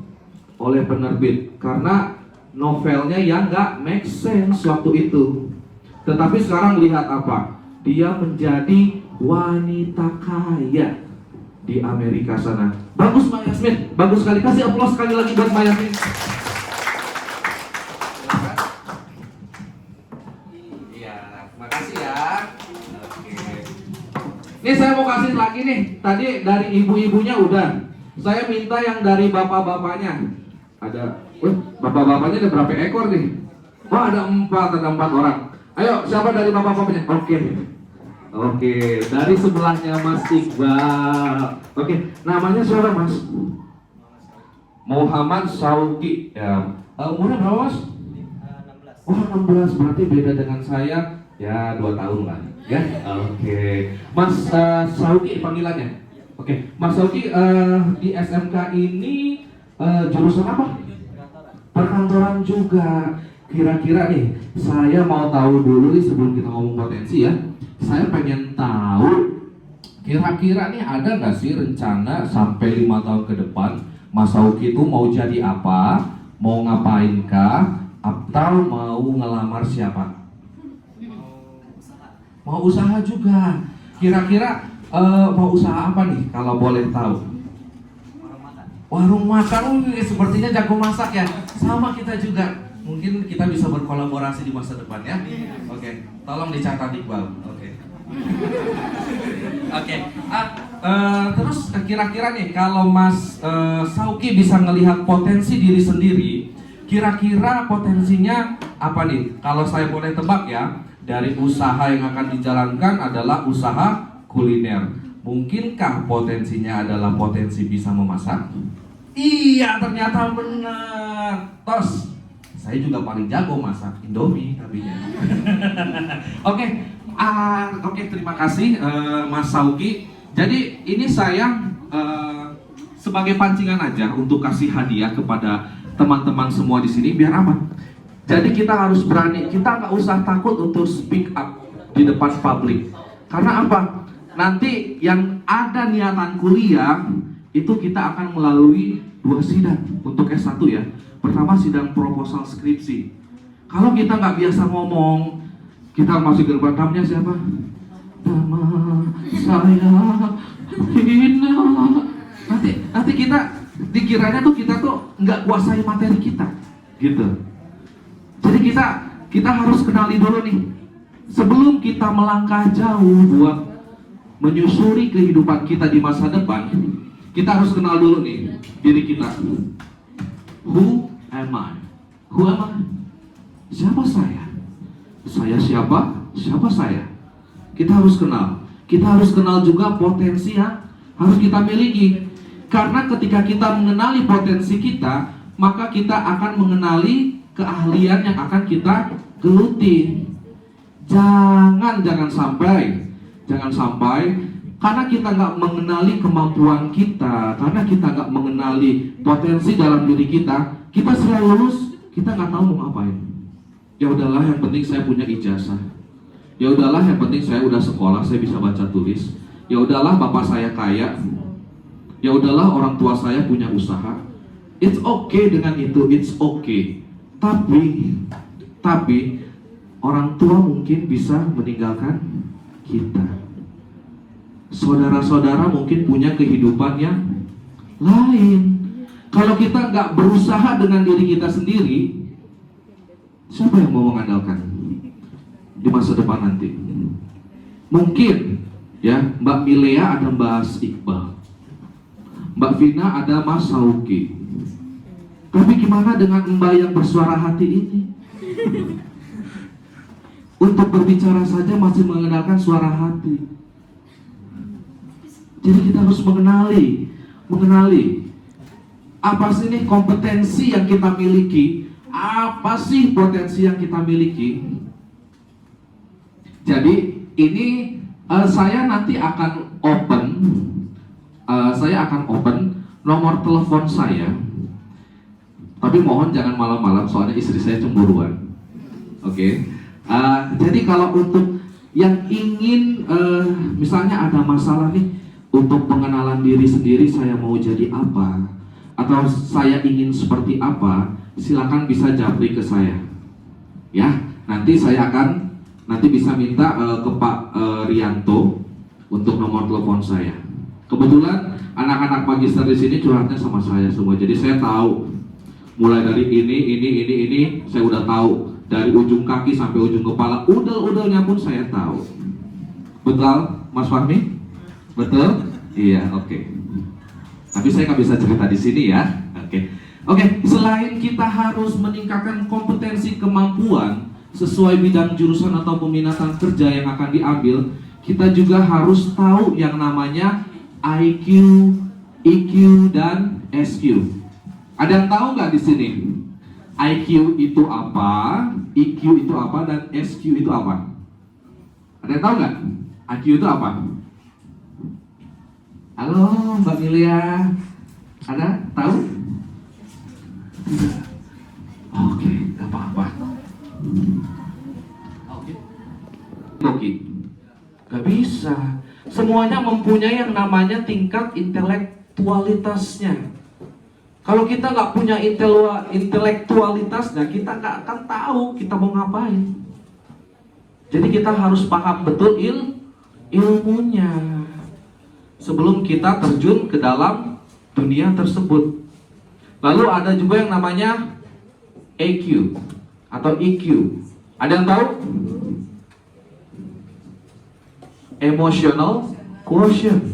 karena novelnya yang nggak make sense waktu itu. Tetapi sekarang lihat apa? Dia menjadi wanita kaya di Amerika sana. Bagus Mbak Yasmin, bagus sekali. Kasih aplaus sekali lagi buat Mbak Yasmin. Iya, makasih ya. Oke. Nih saya mau kasih lagi nih. Tadi dari ibu-ibunya udah. Saya minta yang dari bapak-bapaknya. Ada, bapak-bapaknya ada berapa ekor nih? Oh ada 4 orang. Ayo, siapa dari bapak-bapaknya? Oke, dari sebelahnya Mas Iqbal. Oke, namanya siapa Mas? Muhammad Sauki. Ya, umurnya berapa Mas? 16. Oh 16, berarti beda dengan saya ya 2 tahun lah. Ya, oke. Mas Sauki panggilannya. Oke, Mas Sauki di SMK ini jurusan apa? Perkantoran juga. Kira-kira nih, saya mau tahu dulu nih sebelum kita ngomong potensi ya. Saya pengen tahu kira-kira nih ada nggak sih rencana sampai 5 tahun ke depan Mas Sauki itu mau jadi apa, mau ngapain kah, atau mau ngelamar siapa? Mau usaha juga. Kira-kira mau usaha apa nih kalau boleh tahu? Warung makan, sepertinya jago masak ya. Sama kita juga. Mungkin kita bisa berkolaborasi di masa depan ya. Oke, tolong dicatat Iqbal. Oke. Terus kira-kira nih kalau Mas Sauki bisa ngelihat potensi diri sendiri, kira-kira potensinya apa nih? Kalau saya boleh tebak ya, dari usaha yang akan dijalankan adalah usaha kuliner. Mungkinkah potensinya adalah potensi bisa memasak? Iya, ternyata benar. Tos, saya juga paling jago masak Indomie tapinya. Oke, oke, terima kasih Mas Sauki. Jadi ini saya sebagai pancingan aja untuk kasih hadiah kepada teman-teman semua di sini biar apa? Jadi kita harus berani, kita nggak usah takut untuk speak up di depan publik. Karena apa? Nanti yang ada niatan kuliah itu kita akan melalui 2 sidang untuk S1 ya. Pertama sidang proposal skripsi. Kalau kita nggak biasa ngomong, kita masih gerbatamnya siapa? Nama saya Hina. Nanti kita dikiranya tuh kita tuh nggak kuasai materi kita, gitu. Jadi kita harus kenali dulu nih. Sebelum kita melangkah jauh buat menyusuri kehidupan kita di masa depan, kita harus kenal dulu nih diri kita. Who am I? Who am I? Siapa saya? Saya siapa? Siapa saya? Kita harus kenal. Kita harus kenal juga potensi yang harus kita miliki. Karena ketika kita mengenali potensi kita, maka kita akan mengenali keahlian yang akan kita geluti. Jangan sampai karena kita nggak mengenali kemampuan kita, karena kita nggak mengenali potensi dalam diri kita setelah lulus kita nggak tahu mau ngapain. Ya udahlah, yang penting saya punya ijazah. Ya udahlah, yang penting saya udah sekolah, saya bisa baca tulis. Ya udahlah, bapak saya kaya. Ya udahlah, orang tua saya punya usaha. It's okay dengan itu, it's okay. Tapi orang tua mungkin bisa meninggalkan kita. Saudara-saudara mungkin punya kehidupan yang lain. Kalau kita nggak berusaha dengan diri kita sendiri, siapa yang mau mengandalkan di masa depan nanti? Mungkin ya Mbak Milea ada Mbak Iqbal, Mbak Vina ada Mas Sauki. Tapi gimana dengan Mbak yang bersuara hati ini? Untuk berbicara saja masih mengandalkan suara hati. Jadi kita harus mengenali apa sih nih kompetensi yang kita miliki, apa sih potensi yang kita miliki. Jadi ini saya nanti akan open nomor telepon saya. Tapi mohon jangan malam-malam soalnya istri saya cemburuan. Oke. Jadi kalau untuk yang ingin misalnya ada masalah nih untuk pengenalan diri sendiri, saya mau jadi apa atau saya ingin seperti apa, silakan bisa japri ke saya. Ya, nanti saya akan bisa minta ke Pak Rianto untuk nomor telepon saya. Kebetulan anak-anak magister di sini curhatnya sama saya semua, jadi saya tahu mulai dari ini saya udah tahu, dari ujung kaki sampai ujung kepala, udel-udelnya pun saya tahu. Betul, Mas Fahmi? Betul? Iya, oke. Tapi saya nggak bisa cerita di sini ya. Oke. Selain kita harus meningkatkan kompetensi kemampuan sesuai bidang jurusan atau peminatan kerja yang akan diambil, kita juga harus tahu yang namanya IQ, EQ, dan SQ. Ada yang tahu nggak di sini? IQ itu apa, EQ itu apa, dan SQ itu apa? Ada yang tahu nggak? IQ itu apa? Halo Mbak Milia, ada tahu? Oke, nggak apa-apa. Oke, nggak bisa. Semuanya mempunyai yang namanya tingkat intelektualitasnya. Kalau kita nggak punya intelektualitasnya, kita nggak akan tahu kita mau ngapain. Jadi kita harus paham betul ilmunya sebelum kita terjun ke dalam dunia tersebut. Lalu ada juga yang namanya EQ atau EQ. Ada yang tahu? Emotional quotient.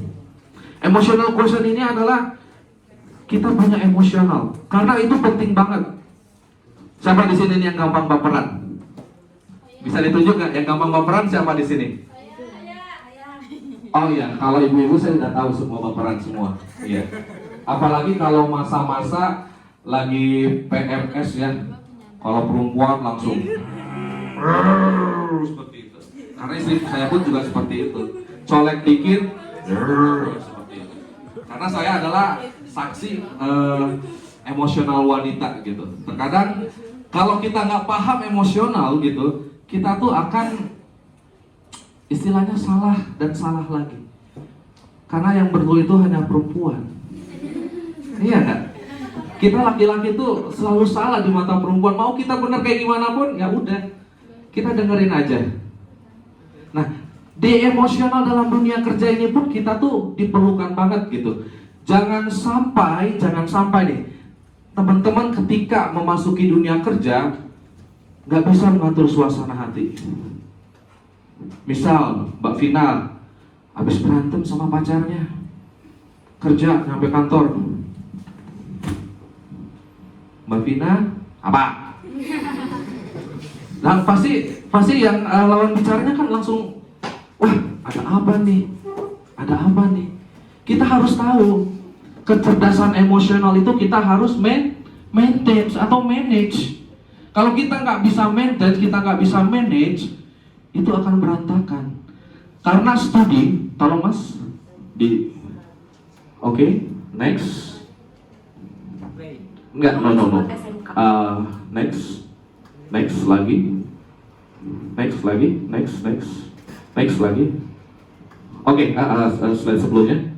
Emotional quotient ini adalah kita banyak emosional, karena itu penting banget. Siapa di sini yang gampang baperan? Bisa ditunjuk nggak yang gampang baperan siapa di sini? Oh iya, kalau ibu-ibu saya udah tahu semua baperan semua. Iya. Apalagi kalau masa-masa lagi PMS ya. Kalau perempuan langsung seperti itu. Karena istri saya pun juga seperti itu. Colek dikit seperti itu. Karena saya adalah saksi emosional wanita gitu. Terkadang kalau kita nggak paham emosional gitu, kita tuh akan istilahnya salah dan salah lagi. Karena yang betul itu hanya perempuan. Iya nggak? Kita laki-laki tuh selalu salah di mata perempuan. Mau kita benar kayak gimana pun, ya udah, kita dengerin aja. Nah, di emosional dalam dunia kerja ini pun kita tuh diperlukan banget gitu. Jangan sampai nih, teman-teman ketika memasuki dunia kerja nggak bisa mengatur suasana hati. Misal Mbak Vina habis berantem sama pacarnya, kerja sampai kantor. Mbak Vina apa? Nah pasti yang lawan bicaranya kan langsung, wah ada apa nih? Ada apa nih? Kita harus tahu kecerdasan emosional itu kita harus maintain atau manage. Kalau kita nggak bisa maintain, kita nggak bisa manage, itu akan berantakan. Karena studi, tolong mas, oke, next. Enggak, no. Next lagi. Oke, slide sebelumnya.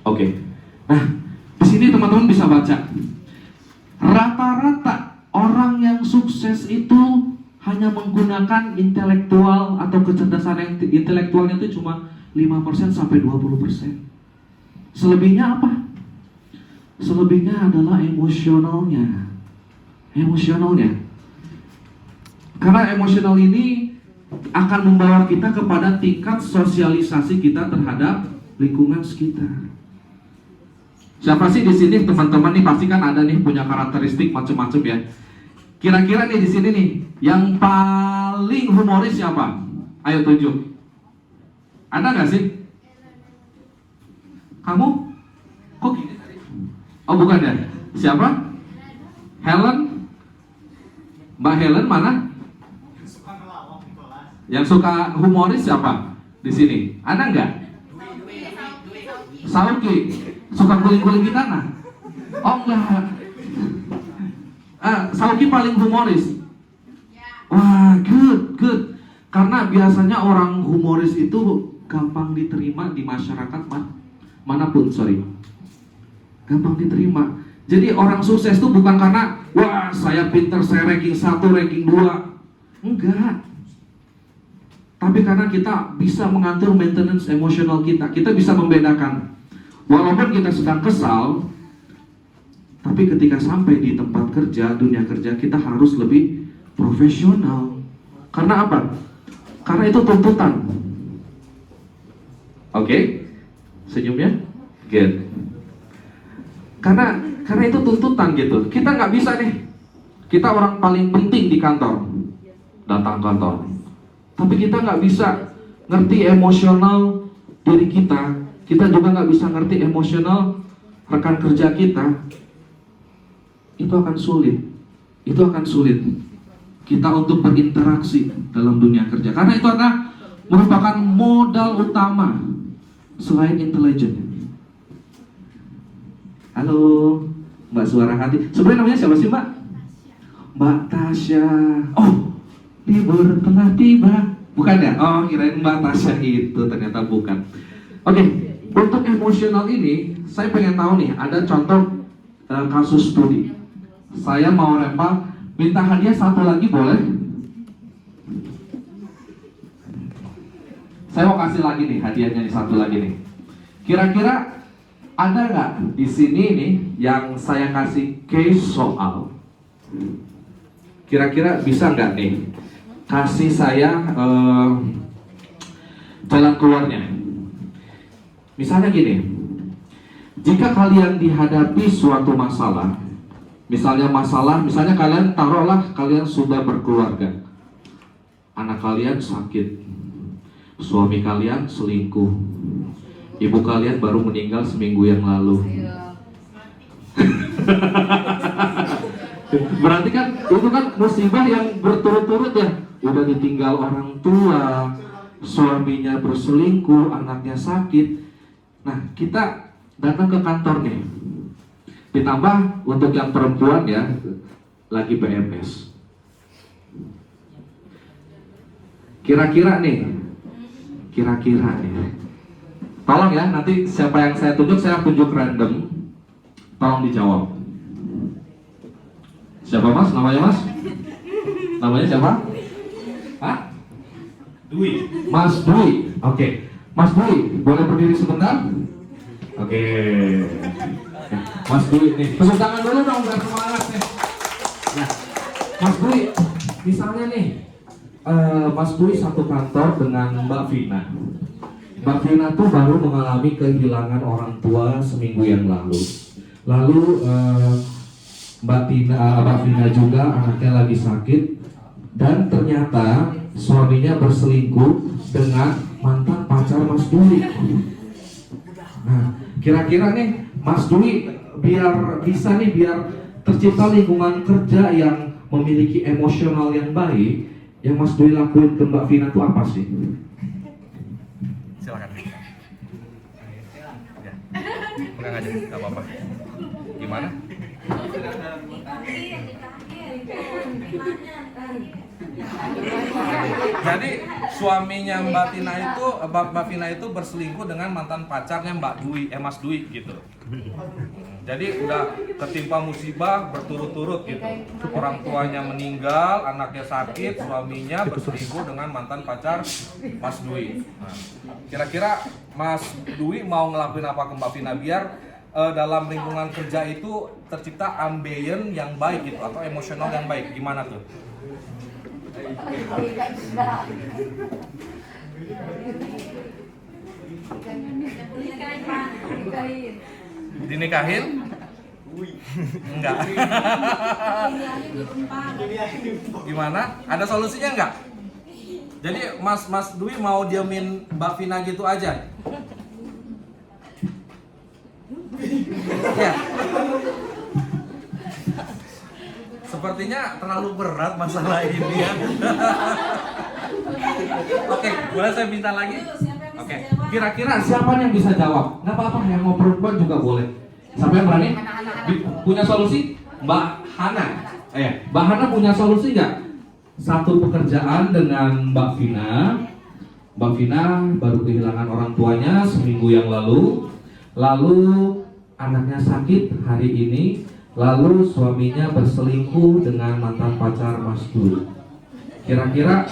Oke. Nah, di sini teman-teman bisa baca. Rata-rata orang yang sukses itu hanya menggunakan intelektual atau kecerdasan intelektualnya itu cuma 5% sampai 20%. Selebihnya apa? Selebihnya adalah emosionalnya. Karena emosional ini akan membawa kita kepada tingkat sosialisasi kita terhadap lingkungan sekitar. Siapa sih di sini teman-teman nih pasti kan ada nih punya karakteristik macam-macam ya. Kira-kira nih di sini nih yang paling humoris siapa? Ayo tunjuk. Ada nggak sih? Kamu? Kok gini tadi? Oh bukan ya? Siapa? Helen? Mbak Helen mana? Yang suka humoris siapa? Di sini. Ada nggak? Sauki. Suka guling-guling di tanah? Oh enggak. Sauki paling humoris. Wah, good. Karena biasanya orang humoris itu gampang diterima di masyarakat manapun, gampang diterima. Jadi orang sukses itu bukan karena wah saya pinter, saya ranking 1, ranking 2. Enggak. Tapi karena kita bisa mengatur maintenance emosional kita. Kita bisa membedakan. Walaupun kita sedang kesal, tapi ketika sampai di tempat kerja, dunia kerja, kita harus lebih profesional. Karena apa? Karena itu tuntutan. Oke? Senyumnya? Good. Karena itu tuntutan gitu. Kita nggak bisa nih. Kita orang paling penting di kantor. Datang kantor. Tapi kita nggak bisa ngerti emosional diri kita. Kita juga nggak bisa ngerti emosional rekan kerja kita. Itu akan sulit. Kita untuk berinteraksi dalam dunia kerja. Karena itu adalah merupakan modal utama selain intelijen. Halo, Mbak Suara Hati. Sebenarnya namanya siapa sih Mbak? Mbak Tasya. Oh, libur telah tiba. Bukan ya? Oh, kirain Mbak Tasya itu, ternyata bukan. Oke, untuk emosional ini, saya pengen tahu nih, ada contoh kasus studi. Saya mau lempar, minta hadiah satu lagi boleh? Saya mau kasih lagi nih, hadiahnya nih satu lagi nih. Kira-kira ada nggak di sini nih yang saya kasih case soal? Kira-kira bisa nggak nih kasih saya jalan keluarnya? Misalnya gini, jika kalian dihadapi suatu masalah, misalnya kalian taruhlah kalian sudah berkeluarga, anak kalian sakit, suami kalian selingkuh, ibu kalian baru meninggal seminggu yang lalu, Berarti kan itu kan musibah yang berturut-turut ya. Udah ditinggal orang tua, suaminya berselingkuh, anaknya sakit. Nah, kita datang ke kantor nih. Ditambah untuk yang perempuan ya, lagi PMS. Kira-kira nih. Tolong ya, nanti siapa yang saya tunjuk random. Tolong dijawab. Siapa mas? Namanya mas? Namanya siapa? Hah? Dwi. Mas Dwi. Oke. Mas Dwi, boleh berdiri sebentar? Oke. Mas Dwi nih. Tepuk tangan dulu dong biar semangat nih. Nah, Mas Dwi, misalnya nih, Mas Dwi satu kantor dengan Mbak Vina. Mbak Vina tuh baru mengalami kehilangan orang tua seminggu yang lalu. Lalu Mbak Vina juga anaknya lagi sakit dan ternyata suaminya berselingkuh dengan mantan pacar Mas Dwi. Nah, kira-kira nih Mas Dwi biar tercipta lingkungan kerja yang memiliki emosional yang baik, yang Mas Dwi lakuin ke Mbak Vina itu apa sih? Silakan. Ya. Pegang aja, nggak apa-apa. Gimana? Jadi suaminya Mbak Vina itu berselingkuh dengan mantan pacarnya Mas Dwi gitu. Jadi udah ketimpa musibah berturut-turut gitu. Orang tuanya meninggal, anaknya sakit, suaminya berselingkuh dengan mantan pacar Mas Dwi. Nah, kira-kira Mas Dwi mau ngelakuin apa ke Mbak Vina biar dalam lingkungan kerja itu tercipta ambience yang baik gitu atau emosional yang baik, gimana tuh? Dinikahin? Enggak. Gimana? Ada solusinya enggak? Jadi Mas Dwi mau diamin Mbak Vina gitu aja? Ya. Sepertinya terlalu berat masalah ini ya. Oke, boleh saya minta lagi? Oke. Kira-kira siapa yang bisa jawab? Nggak apa-apa, yang mau perempuan juga boleh. Siapa yang berani? Punya solusi? Mbak Hana. Mbak Hana punya solusi nggak? Satu pekerjaan dengan Mbak Vina. Mbak Vina baru kehilangan orang tuanya seminggu yang lalu. Lalu anaknya sakit hari ini. Lalu suaminya berselingkuh dengan mantan pacar Mas Dwi. Kira-kira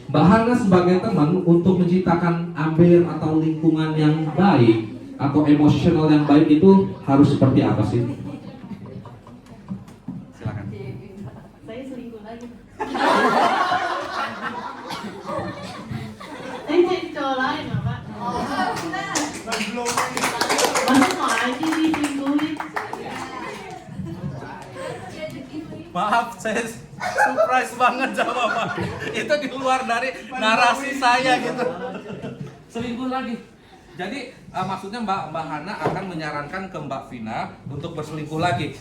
Mbak Hana sebagai teman untuk menciptakan ambience atau lingkungan yang baik atau emosional yang baik itu harus seperti apa sih? Silakan. Saya selingkuh lagi. Ini jadi cowok lain ya Pak? Masa mau aja diselingkuhin? Maaf, saya surprise banget jawaban. Itu di luar dari narasi saya gitu. Selingkuh lagi. Jadi maksudnya Mbak Hana akan menyarankan ke Mbak Vina untuk berselingkuh lagi.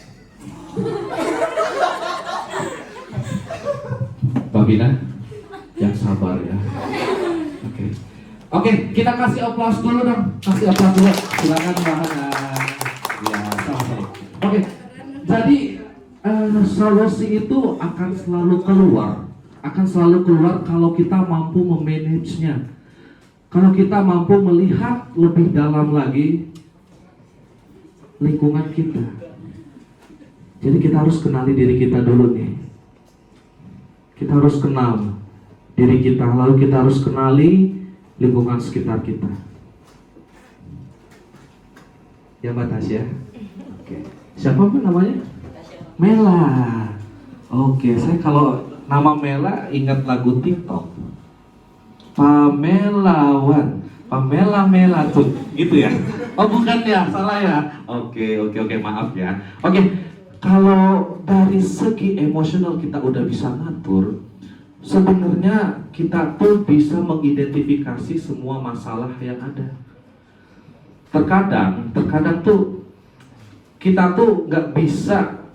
Mbak Vina, yang sabar ya. Oke, kita kasih aplaus dulu dong. Kasih aplaus dulu. Silakan Mbak Hana. Ya, sama-sama. Oke, jadi solusi itu akan selalu keluar kalau kita mampu memanagenya. Kalau kita mampu melihat lebih dalam lagi lingkungan kita. Jadi kita harus kenali diri kita dulu nih. Kita harus kenal diri kita, lalu kita harus kenali lingkungan sekitar kita. Ya Mbak Tasya. Oke. Siapa Mbak namanya? Mela. Oke, saya kalau nama Mela ingat lagu TikTok. Pamelawan, Pamela tuh, gitu ya? Oh bukan ya, salah ya. Oke, maaf ya. Oke, kalau dari segi emosional kita udah bisa ngatur, sebenarnya kita tuh bisa mengidentifikasi semua masalah yang ada. Terkadang tuh kita tuh nggak bisa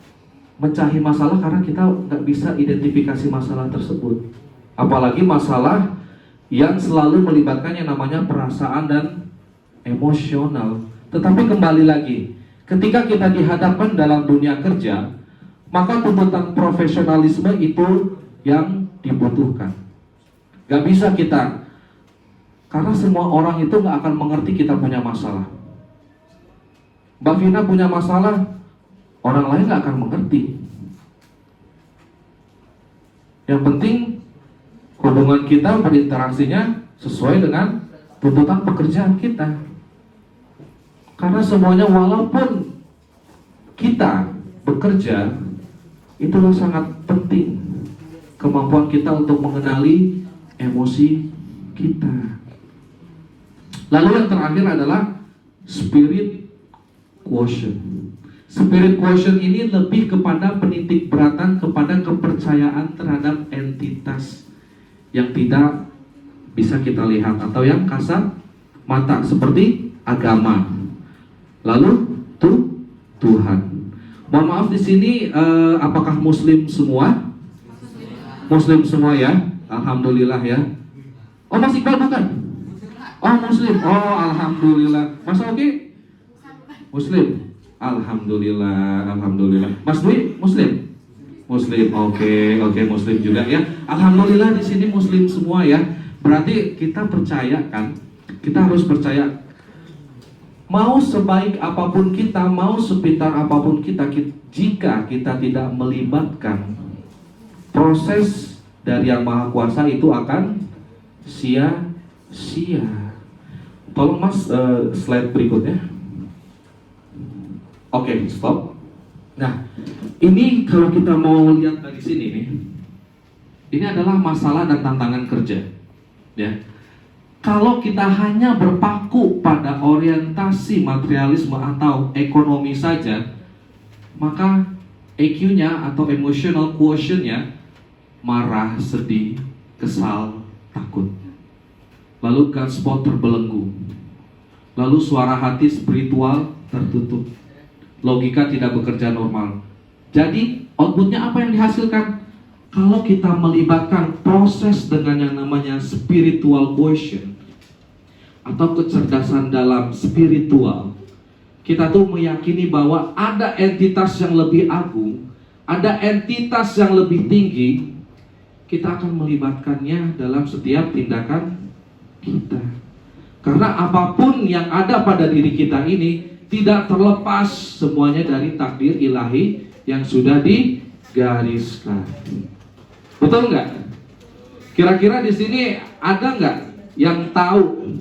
mencari masalah karena kita nggak bisa identifikasi masalah tersebut. Apalagi masalah yang selalu melibatkan yang namanya perasaan dan emosional. Tetapi kembali lagi, ketika kita dihadapkan dalam dunia kerja, maka tuntutan profesionalisme itu yang dibutuhkan. Gak bisa kita, karena semua orang itu gak akan mengerti kita punya masalah. Mbak Vina punya masalah, orang lain gak akan mengerti. Yang penting hubungan kita berinteraksinya sesuai dengan tuntutan pekerjaan kita. Karena semuanya walaupun kita bekerja, itulah sangat penting kemampuan kita untuk mengenali emosi kita. Lalu yang terakhir adalah spirit quotient. Spirit quotient ini lebih kepada penitik beratan kepada kepercayaan terhadap entitas yang tidak bisa kita lihat atau yang kasat mata seperti agama. Lalu Tuhan. Mohon maaf di sini apakah Muslim semua? Muslim semua ya. Alhamdulillah ya. Oh Mas Iqbal bukan? Oh Muslim. Oh alhamdulillah. Mas Oki? Muslim. Alhamdulillah, alhamdulillah. Mas Dwi Muslim? Muslim. Oke, Muslim juga ya. Alhamdulillah di sini Muslim semua ya. Berarti kita percaya kan? Kita harus percaya. Mau sebaik apapun kita, mau sepintar apapun kita, jika kita tidak melibatkan proses dari Yang Maha Kuasa, itu akan sia-sia. Tolong Mas slide berikutnya. Oke, stop. Nah, ini kalau kita mau lihat dari sini nih, ini adalah masalah dan tantangan kerja. Ya, kalau kita hanya berpaku pada orientasi materialisme atau ekonomi saja, maka EQ-nya atau emotional quotient-nya marah, sedih, kesal, takut. Lalu God spot terbelenggu. Lalu suara hati spiritual tertutup. Logika tidak bekerja normal. Jadi outputnya apa yang dihasilkan? Kalau kita melibatkan proses dengan yang namanya spiritual quotient atau kecerdasan dalam spiritual, kita tuh meyakini bahwa ada entitas yang lebih agung, ada entitas yang lebih tinggi. Kita akan melibatkannya dalam setiap tindakan kita. Karena apapun yang ada pada diri kita ini tidak terlepas semuanya dari takdir ilahi yang sudah digariskan. Betul nggak? Kira-kira di sini ada nggak yang tahu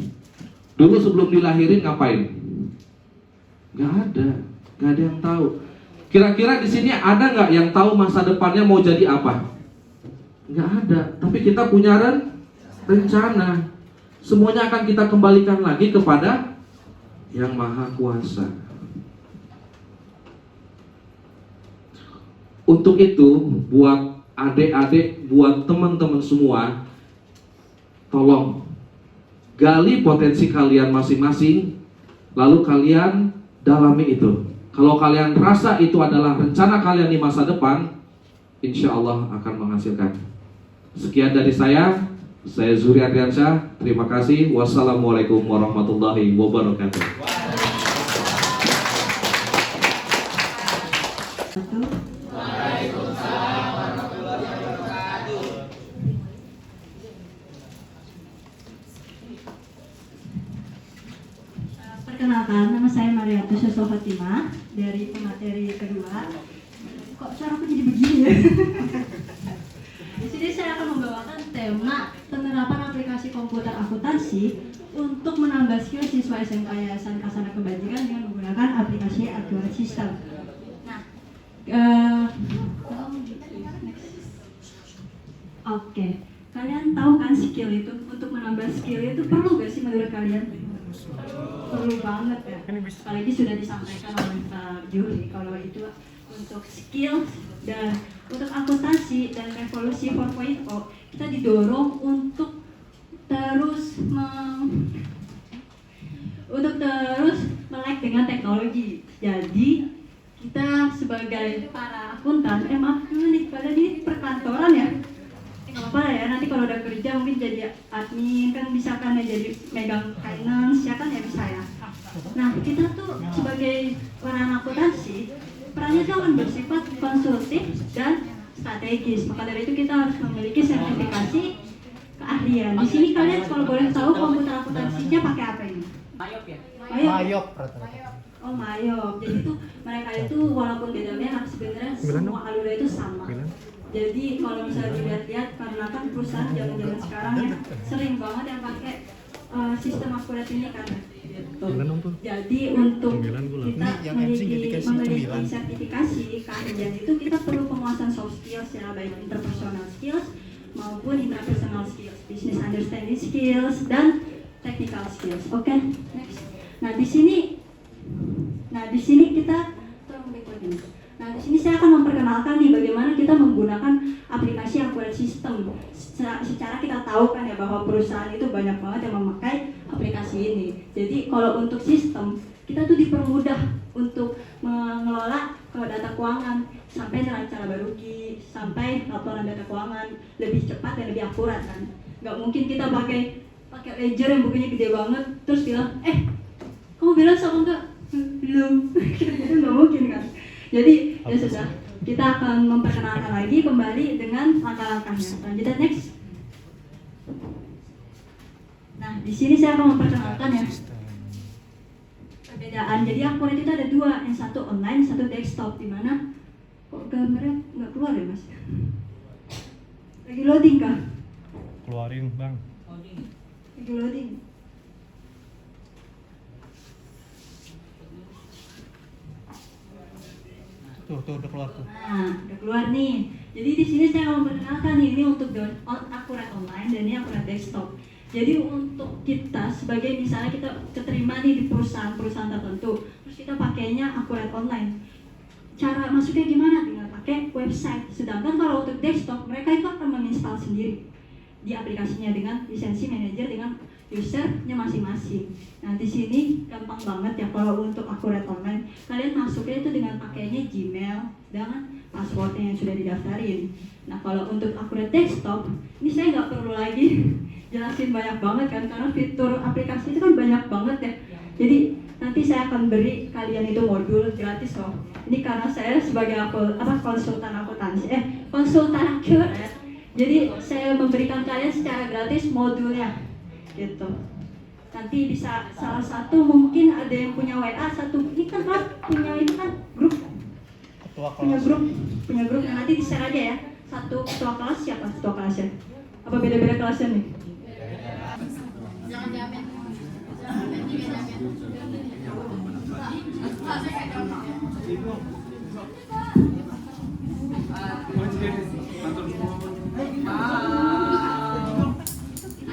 dulu sebelum dilahirin ngapain? Nggak ada yang tahu. Kira-kira di sini ada nggak yang tahu masa depannya mau jadi apa? Nggak ada. Tapi kita punya rencana. Semuanya akan kita kembalikan lagi kepada Yang Maha Kuasa. Untuk itu, buat adik-adik, buat teman-teman semua, tolong gali potensi kalian masing-masing, lalu kalian dalami itu. Kalau kalian rasa itu adalah rencana kalian di masa depan, insya Allah akan menghasilkan. Sekian dari saya Zuri Adriansyah. Terima kasih. Wassalamualaikum warahmatullahi wabarakatuh. Perkenalkan, nama saya Mariatu Susul Fatimah dari pemateri kedua. Kok suaraku jadi begini ya? Di sini saya akan membawakan tema penerapan aplikasi komputer akuntansi untuk menambah skill siswa SMK Yayasan Kasana Kebajikan dengan menggunakan aplikasi Acuan System. Nah, oke, kalian tahu kan skill itu, untuk menambah skill itu perlu gak sih menurut kalian? Perlu banget ya. Apalagi sudah disampaikan oleh Pak Juli kalau itu untuk skill dan untuk akuntansi dan revolusi 4.0 kita didorong untuk terus melek dengan teknologi. Jadi kita sebagai para akuntan, maaf dulu nih, pada di perkantoran ya. Nggak apa-apa ya, nanti kalau udah kerja mungkin jadi admin, kan bisa kan ya jadi megang finance, ya kan ya bisa ya. Nah, kita tuh sebagai orang akuntansi, perannya itu akan bersifat konsultif dan strategis. Maka dari itu kita harus memiliki sertifikasi keahlian. Di sini kalian kalau boleh tahu komputer akuntansinya pakai apa ini? Mayop ya? Mayop. Oh, Mayop. Jadi tuh mereka itu walaupun beda merek sebenarnya semua alurnya itu sama. Jadi kalau misalnya dilihat-lihat, karena kan perusahaan zaman-zaman sekarang ya sering banget yang pakai sistem akurat ini kan. Jadi untuk kita memiliki sertifikasi keahlian itu kita perlu penguasaan soft skills ya, baik interpersonal skills maupun intrapersonal skills, business understanding skills dan technical skills. Oke, next. Nah di sini kita tolong record ini. Nah, di sini saya akan memperkenalkan nih bagaimana kita menggunakan aplikasi akurat sistem. Secara kita tahu kan ya bahwa perusahaan itu banyak banget yang memakai aplikasi ini. Jadi kalau untuk sistem, kita tuh dipermudah untuk mengelola data keuangan sampai neraca laba rugi, sampai laporan data keuangan lebih cepat dan lebih akurat kan. Nggak mungkin kita pakai ledger yang bukunya gede banget terus bilang, kamu bilang sama enggak? Belum. Itu nggak mungkin kan. Jadi ya sudah, kita akan memperkenalkan lagi kembali dengan langkah-langkahnya. Lanjutkan next. Nah, di sini saya akan memperkenalkan ya perbedaan. Jadi akurat itu ada dua, yang satu online, satu desktop. Di mana kok gambarnya nggak keluar ya mas? Lagi loading kah? Keluarin bang. Lagi loading. Tuh udah keluar tuh. Nah, udah keluar nih. Jadi di sini saya mau memperkenalkan nih, ini untuk akurat online dan ini akurat desktop. Jadi untuk kita sebagai misalnya kita keterima nih di perusahaan tertentu, terus kita pakainya akurat online. Cara masuknya gimana? Tinggal pakai website. Sedangkan kalau untuk desktop mereka itu akan menginstal sendiri di aplikasinya dengan lisensi manajer dengan usernya masing-masing. Nah di sini gampang banget ya kalau untuk akurat online. Kalian masuknya itu dengan pakainya Gmail dengan passwordnya yang sudah didaftarin. Nah kalau untuk akurat desktop, ini saya nggak perlu lagi jelasin banyak banget kan, karena fitur aplikasi itu kan banyak banget ya. Jadi nanti saya akan beri kalian itu modul gratis loh. Ini karena saya sebagai konsultan akuntansi, konsultan akurat. Jadi saya memberikan kalian secara gratis modulnya, gitu. Nanti bisa salah satu mungkin ada yang punya WA satu, ini kan punya itu kan grup, punya grup. Nah, nanti di share aja ya. Satu ketua kelas siapa ketua kelasnya? Apa beda-beda kelasnya nih? Jangan jamin.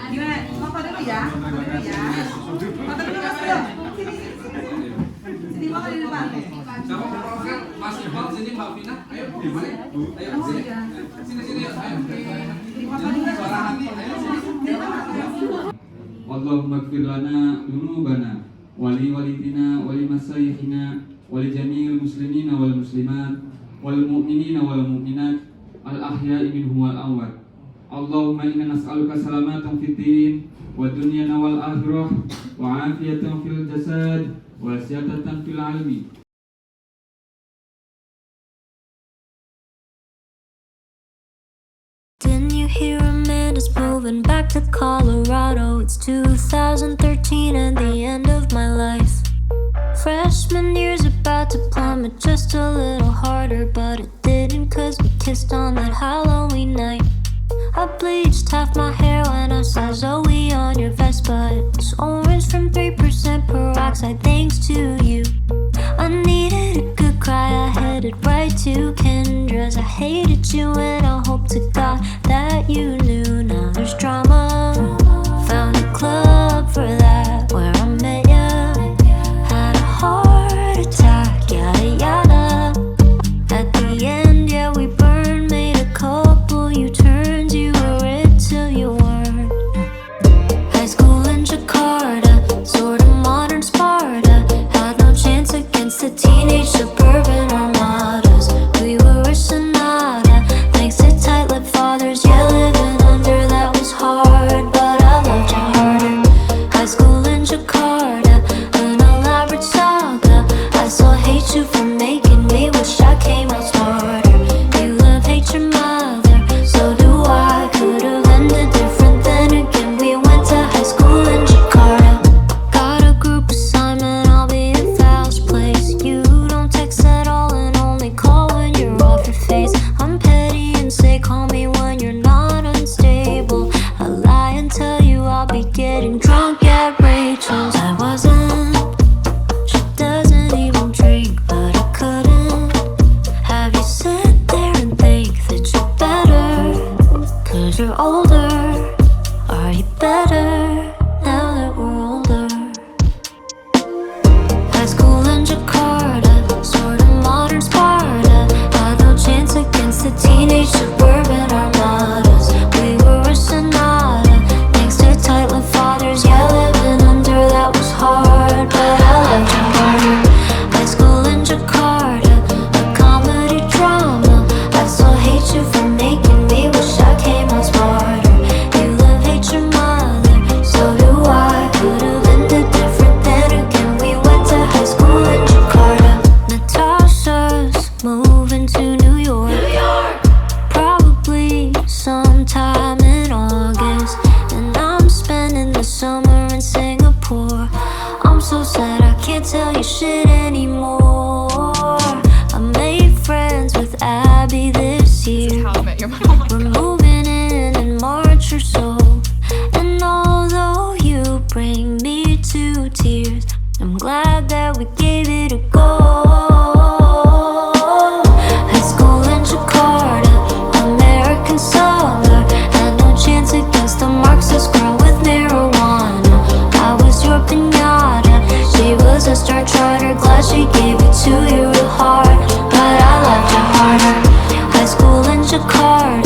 Gimana? Foto dulu ya. Foto dulu mas bro. Sini foto di depan. Siapa memperkenalkan Mas Iqbal sini Mbak Vina? Ayo gimana? Ayo sini. Sini ayo. Suara hati. Ayo sini. Allahumma ighfir lana dzunubana wa li walidina wa li masayikhina wa li jami'il muslimina wal muslimat wal mu'minina wal mu'minat al ahya'i minhum wal amwat. Allahumma inna nas'aluka salamatan fid din wa dunyana wal akhirah wa afiyatan fil jasad wa siyadatan fil ilmi. Didn't you hear Amanda's moving back to Colorado? It's 2013 and the end of my life. Freshman year's about to plummet just a little harder, but it didn't cause we kissed on that Halloween night. I bleached half my hair when I saw Zoe on your vest, but it was orange from 3% peroxide thanks to you. I needed a good cry, I headed right to Kendra's. I hated you and I hope to God that you knew. Now there's drama, found a club for that where I met ya. Had a heart attack, yada yada. At the end, yeah, we burned, made a couple U-turns. You were it till you weren't. High school in Jakarta, sort of modern Sparta. Had no chance against a teenage suburban. glad that we gave it a go. High school in Jakarta, American summer, had no chance against the Marxist girl with marijuana. I was your piñata, she was a star trotter, glad she gave it to you real hard, but I loved her harder. High school in Jakarta,